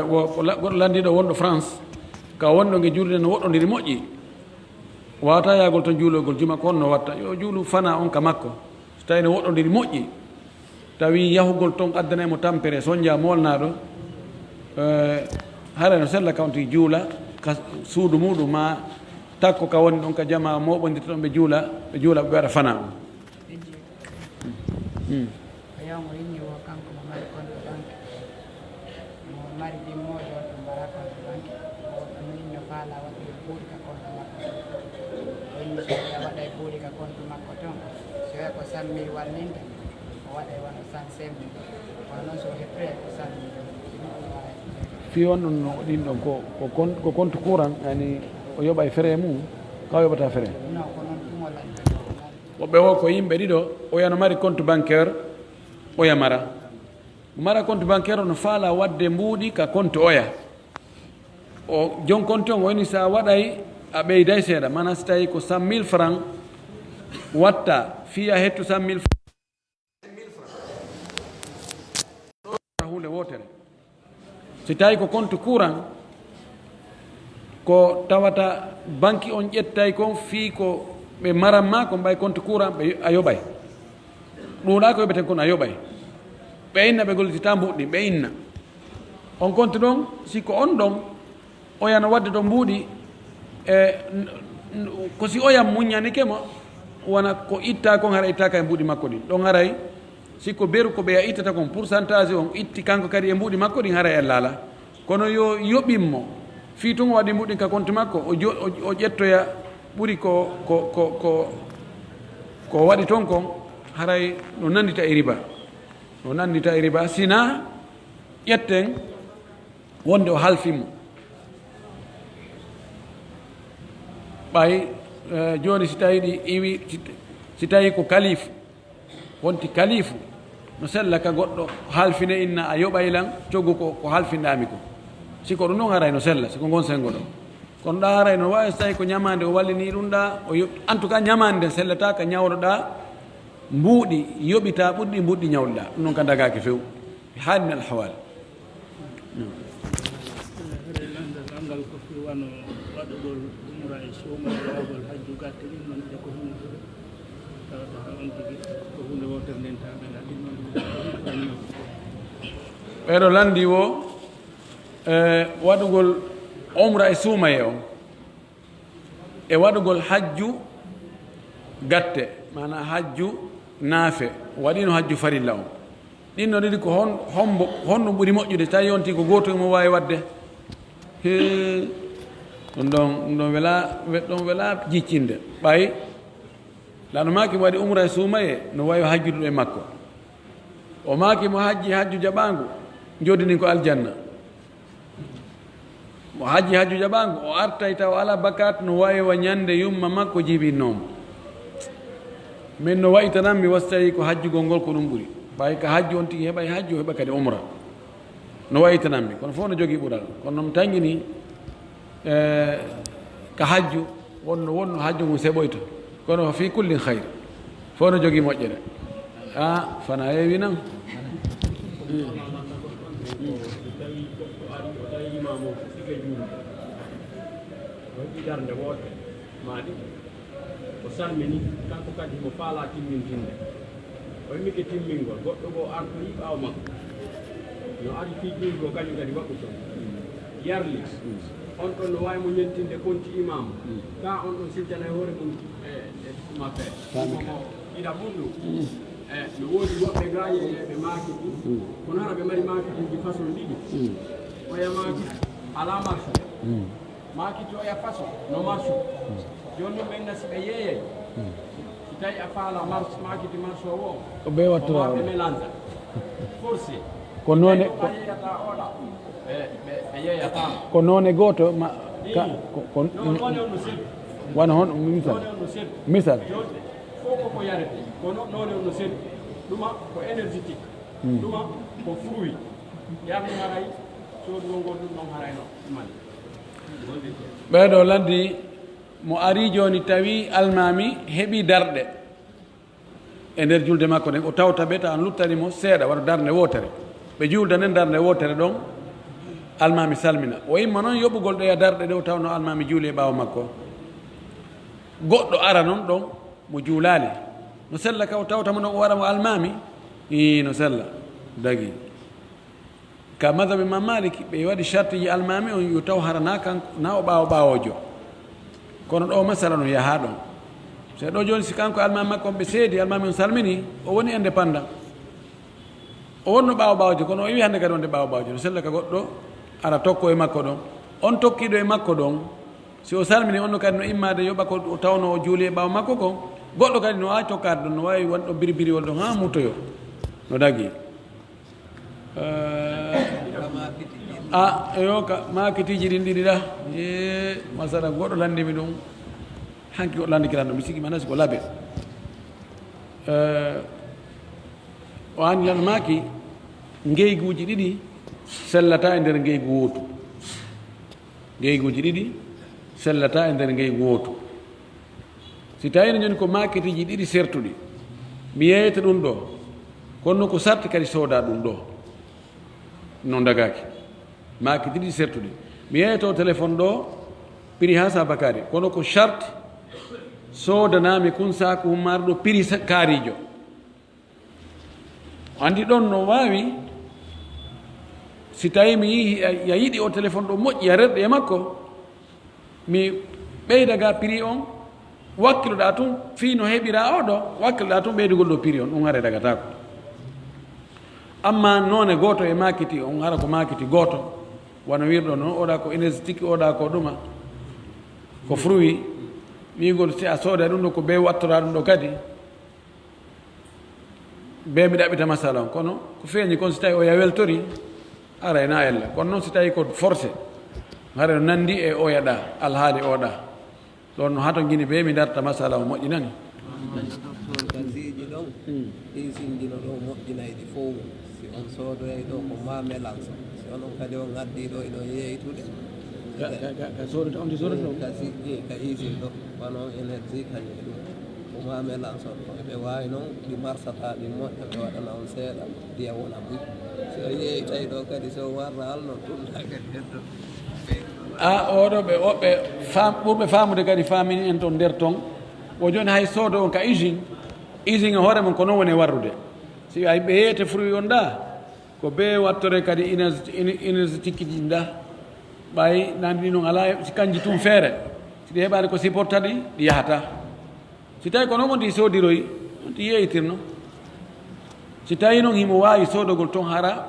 goɗɗo landiɗo wonɗo France ka wonɗo nge juulirde no woɗɗodiri moƴƴi wawata yagol toon juulogol juma ko on no watta yo juulu fana on ka makko so tawi no woɗɗodiri moƴƴi tawi yahugol toon addanemo tampere soñdia molnaɗo hara no sella kawti juula ka suudu muɗum ma takko ka woni ɗon ka jama moɓodirta ɗon ɓe juula ɓe waɗa fana on fi on ɗum ɗin ɗon ko compte courant yani o yoɓa e frais mum ka yoɓata frais woɓɓe o ko yimɓe ɗiɗo oyano mari compte bancaire oya mara mara compte bancaire o no faala wadde mbuuɗi ka compte oya o jon compte on woni sa waɗay a ɓeyday seeɗa mana so tawi ko 100 000 francs watta fiya hettu 100 000 francs hunde wotere so tawi ko compte courant ko tawata banque on ƴettay kon fii ko ɓe maranma ko mbay compte courant ɓe a yoɓay ɗuuɗa ko yoɓeten kono a yoɓay ɓe inna ɓe gollitita mbuɗɗi ɓe inna on compte ɗon siko on ɗon oyano wadde ɗo mbuuɗi ko si oyam muñanike mo wona ko itta kon hara ittaka e mbuuɗi makko ɗin ɗon haray sikko beru ko ɓe a ittata kon pourcentage on itti kanko kadi e mbuuɗi makko ɗin haray e laala kono yo yoɓinmo fii tun o waɗi mbuɗin ka compte makko o ƴettoya ɓuri ko waɗi toon kon haray no nandita e riba sina ƴetten wonde o halfimo ɓay joni si tawi ɗi iwi si tawi ko kalifu wonti kalifu no sella ka goɗɗo halfine inna a yoɓaylan coggu ko halfinɗami ko siko ɗum ɗon haray no sella siko gon sengo ɗo kono ɗa haray no wawi so tawi ko ñamande o wallini ɗum ɗa en tout cas ñamande nde sellata ka ñawɗoɗa mbuuɗi yoɓita ɓurɗi mbuɗɗi ñawɗoɗa ɗum noon ka dagaki few haali min alhawal ngal ko fi wano waɗugol umra e soma yawgol hajju gatte ɗin noon de ko hunde tawata on tigi ko hunde wotere nden taɓe gaɗi noon ɓeɗo landi wo waɗugol umra e suumaye o e waɗugol hajju gatte mana hajju naafe waɗino hajju farilla o ɗinno ɗiɗi ko honɗum ɓuri moƴƴude tawi yonti ko goto mo wawi wadde ɗum wela jiccinde ɓay lano maki mo waɗi umra e suumaye no wawi hajjude e makko o maki mo hajji hajju jaɓangu jodini ko aljanna mo hajji hajju jaɓangu o artay taw ala bakat no wawi wa ñande yumma makko jibinnomo min no wayitanammi wastayi ko hajjugol ngol ko ɗum ɓuuri ɓay ka hajju on tigi heɓay hajju o heɓa kadi umra no wayitanammi kono fof no jogii ɓural kono noon tangini ka hajju wonno hajju mum seɓoyta kono fi kullin hayre fof no jogii moƴƴere fana yewi nan darde wote maɗi o salmini kanko kadi mo faala timmintinde o wimmike timmingol goɗɗo go artoyi ɓaaw makko no ari fi julgo kañum kadi waɗɗuto yarli on ɗon no wawi mo ñentinde konti imam ka on ɗon sincana e hoore mum e mappere ina ɓunɗu no woodi woɓɓe gaye ɓe makiti kono hara ɓe mari makitiji façon ɗiɗi oya makit ala marche makiti oya façon no marche joni ɓen nasi ɓe yeeyay si tawi a faala marche makiti marche o o ɓe wattora ɓe mélange forcé ko noone yeyata oɗa ɓe yeeyatama ko noone goto ma none on no selli wana hon misal none on no selli misal joni fof koko yarete kono none on no selli ɗuma ko énergétique ɗuma ko fruit yarni haray soodugol ngol ɗum ɗon harayno mani ɓeeɗo landi mo ari joni tawi almami heeɓi darɗe e nder julde makko ɗen o tawta ɓe ta an luttanimo seeɗa waɗa darde wotere ɓe julda nden darde wotere ɗon almami salmina o imma noon yoɓugol ɗo e darɗe ɗe o tawno almami juuli e ɓaawa makko goɗɗo ara noon ɗon mo juulali no sella ka o tawtamo ɗon o wara mo almami no sella dagi ka madhabe ma maliki ɓe waɗi charte ji almami on yo taw harana kanko na o ɓaawo ɓaawojo kono ɗo masala no yaha ɗon so ɗo joni si kanko almami makko on ɓe seedi almami on salmini o woni indépendant o wonno ɓaawo ɓaawojo kono o wi hannde kadi wonde ɓaawo ɓaawojo no sella ka goɗɗo ara tokko e makko ɗon on tokkiɗo e makko ɗon si o salmini on no kadi no immade yoɓa ko o tawno o juuli e ɓaawo makko ko goɗɗo kadi no wawi tokkade ɗon no wawi wonɗo biribiriwol ɗon ha mutoyo no dagi yo ka makitiji ɗin ɗiɗi ɗa masala goɗɗo landimi ɗum hanki goɗɗo landikiran ɗum mi sigi manasi ko laabe o andi tan maki ngeyguji ɗiɗi sellata e nder ngeygu wotu ngeyguji ɗiɗi sellata e nder ngeygu wotu si tawino joni ko makitiji ɗiɗi sertuɗi mi yeyta ɗum ɗo kono ko sarti kadi sooda ɗum ɗo non dagaki maki ɗiɗi sertuɗi mi yeyto téléphone ɗo prix ha sabakari kono ko charte sodanami kun saku hummar ɗo prix kaarijo andi ɗon no wawi si tawi mi yihi ya yiɗi o téléphone ɗo moƴƴi a rerɗe e makko mi ɓeydaga prix on wakkiloɗa tun fi no heɓira oɗo wakkiloɗa tun ɓeydugol ɗo prix on ɗum hara dagatako amma noone goto e makiti on hara ko makiti goto wano wirɗo noon oɗa ko énergétique oɗa ko ɗuma ko fruit wigol si a sooda ɗum ɗo ko ɓe wattora ɗum ɗo kadi ɓe mi ɗaɓɓita masala on kono ko feeñi kon si tawi o ya weltori ara ena ella kono noon si tawi ko forcé hare no nandi e oyaɗa alhaali oɗa ɗon no hato guini ɓe mi darta masala o moƴƴinani gasiji ɗon ɗisinjino ɗo moƴƴinayɗi fof si on soodoyay ɗo ko ma mélange si onon kadi on addi ɗo eɗon yeytude ka sodata on ti sodata ɗum kasi ka isin ɗo wano énergie kañum ɗum ko ma mélange on ɗo eɓe wawi noon ɗi marsata ɗi moƴƴa ɓe waɗana on seeɗa ndiya wona buy si o yeytay ɗo kadi so warra alno ɗumɗa kadi heddo oɗo ɓe woɓɓe ɓurɓe famude kadi famini en toon nder toon o joni hay soodo on ka usine usine e hoore mum ko noon woni warrude si ay ɓe yeyete fruit on ɗa ko be wattore kadi énergétique ji ɗa ɓay nandi ɗi noon ala si kanji tum feere si ɗi heɓani ko supporta ɗi ɗi yahata si tawi ko noon wonti soodiroyi onti yeyitirno si tawi noon himo wawi soodogol toon hara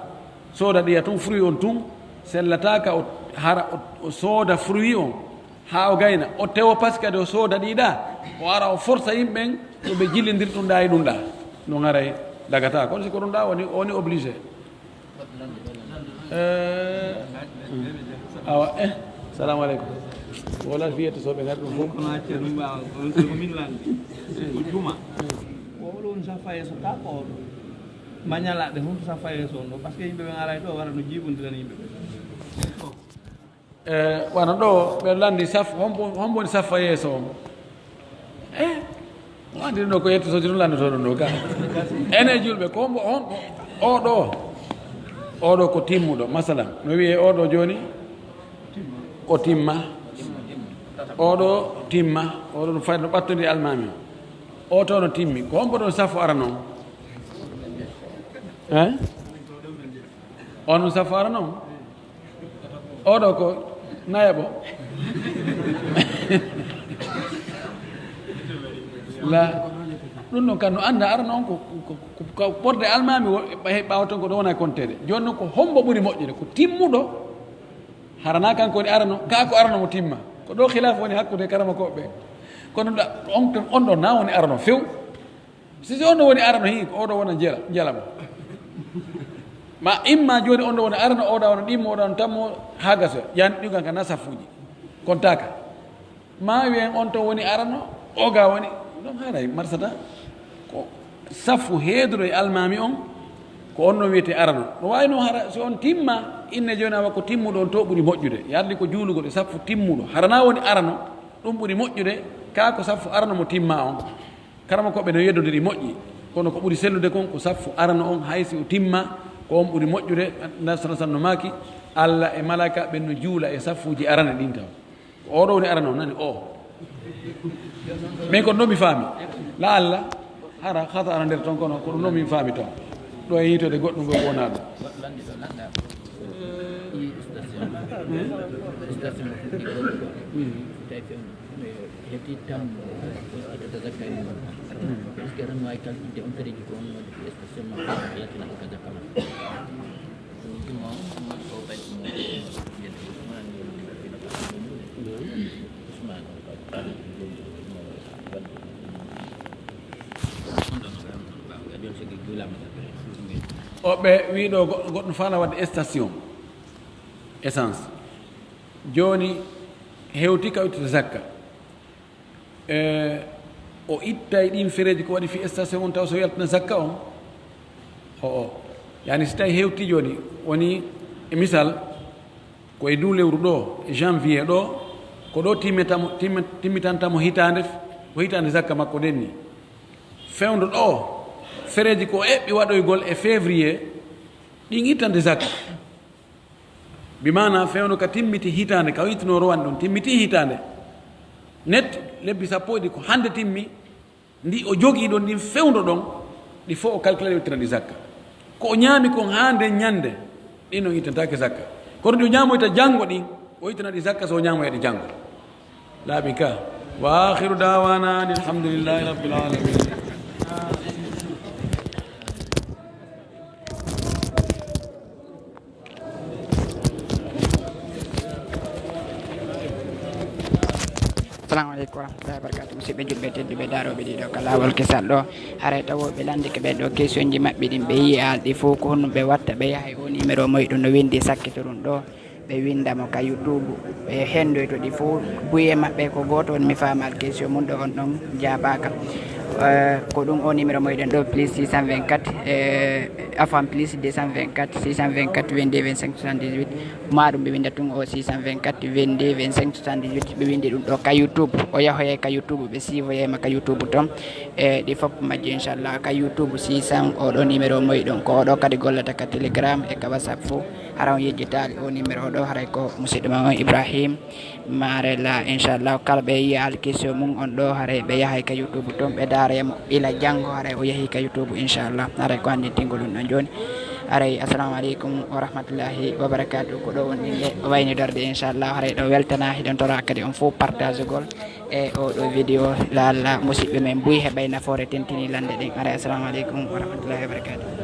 sooda ɗiya tun fruit on tun sellataka o hara o sooda fruit on ha o gayna o tewo par ce que kadi o sooda ɗiɗa o ara o força yimɓen ɗo ɓe jillidir ɗum ɗa e ɗum ɗa no garay dagata kono siko ɗum ɗa woni obligé awa salamu aleykum wala fiyette soɓe gari ɗum fof kono mbawa ko min landi ko juma oɗo on safa yesso ka ko mañalaɗe fof safa yesso on ɗo par ce que yimɓe ɓe aray ɗo wara no jibodiran yimɓe wano ɗo ɓe landi homboni safa yesso on wande no ko yetto so dum lando to do ka ene julbe ko mbo on odo ko timmudo masalan no wiye odo joni ko timma odo timma odo no faydo battodi almami o to no timmi ko mbo do safu arano on safu arano odo ko nayabo la ɗum noon kan no annda ara noon ko ɓorde almami ɓawa ton ko ɗo wona contede joni noon ko hombo ɓuuri moƴƴude ko timmuɗo harana kanko woni arano ka ko arano mo timma ko ɗo khilafe woni hakkude karama koɓe kono on ɗo na woni arano few si on ɗo woni arano hi ko oɗo wona jalama ma imma joni on ɗo woni arano oɗa wona ɗimmo oɗa wona tammo ha gaso yani ɗigan ka na safuji kontaka ma wiyen on to woni arano oga woni ɗum haray marsata ko safu heeduɗo e almami on ko on no wiyete arano no wayno hara so on timma inne joni awa ko timmuɗo on to ɓuuri moƴƴude yardi ko juulugol e safu timmuɗo harana woni arano ɗum ɓuuri moƴƴude ka ko safu arano mo timma on karama koɓe no yeddodiri moƴƴi kono ko ɓuuri sellude kon ko safu arano on haysi o timma ko on ɓuuri moƴƴude nasana no maki Allah e malaka ɓen no juula e safuji arane ɗin taw ko oɗo woni arano nani o min ko ɗum mi faami la Allah hara hata ara nder ton kono ko ɗum ɗon min faami toon ɗo e yitode goɗɗum ngo wona ɗum oɓe wiɗo goɗɗo fala wadde station essence joni hewti ka ittata zakka o ittay ɗin fereji ko waɗi fi station on taw so yaltina zakka on o yani si tawi hewti joni woni e misal ko e dow lewru ɗo janvier ɗo ko ɗo timmitantamo hitande ko hitande zakka makko denni fewdo ɗo fereji ko eɓɓi waɗoygol e février ɗin ittande zakka bimana fewdo ka timmiti hitande ka wittino rowan ɗon timmiti hitande net lebbi sappo ɗi ko hande timmi ndi o jogii ɗon ndin fewdo ɗon ɗi fof o calculé wittana ɗi zakka ko o ñaami kon ha nde ñande ɗin on ittantake zakka kono ɗi o ñamoyta janngo ɗin o ittana ɗi zakka so o ñamoyɗe janngo laaɓi ka wa akhiru dawana ani alhamdulillahi rabbil alamin. Assalamu alaikum warahmatullahi wabarakatuh. Musidɓe julɓe tedduɓe daroɓe ɗiɗo ka laawol kesal ɗo haray tawoɓe landi ke ɓeɗo question ji maɓɓe ɗin ɓe yi alɗi fof ko honno ɓe watta ɓe yahay o numéro moyɗum no windi sakkitoɗum ɗo ɓe windamo ka YouTube ɓe hendoyto ɗi fof buye maɓɓe ko goto on mi famal question mum ɗo on ɗon jabaka ko ɗum o numéro moyɗen ɗo plus 624 afan plus 224 624 22 25 78 maɗum ɓe winda tun o 624 22 25 78 ɓe windi ɗum ɗo ka YouTube o yahoye ka YouTube ɓe sivoyema ka YouTube toon e ɗi fof majji inchallah ka YouTube 600 oɗo numéro moyɗon ko oɗo kadi gollata ka Telegram e ka WhatsApp fo hara on yejjitali o numéro ɗo haray ko musidɗo ma on Ibrahim marela inchallah kala ɓe yiya al question mum on ɗo haray ɓe yahay ka YouTube toon ɓe darayamo ila janggo haray o yeehi ka YouTube inchallah haray ko andintingol ɗum ɗon joni aray assalamu aleykum wa rahmatullahi wa barakatuh ko ɗo woni ɗe waynidorde inchallah haray ɗo weltana hiɗon tora kadi on fof partage gol e oɗo vidéo lalla musidɓe men mbuyi heɓay nafoore tentini lande ɗen aray assalamu aleykum wa rahmatullahi wa barakatuh.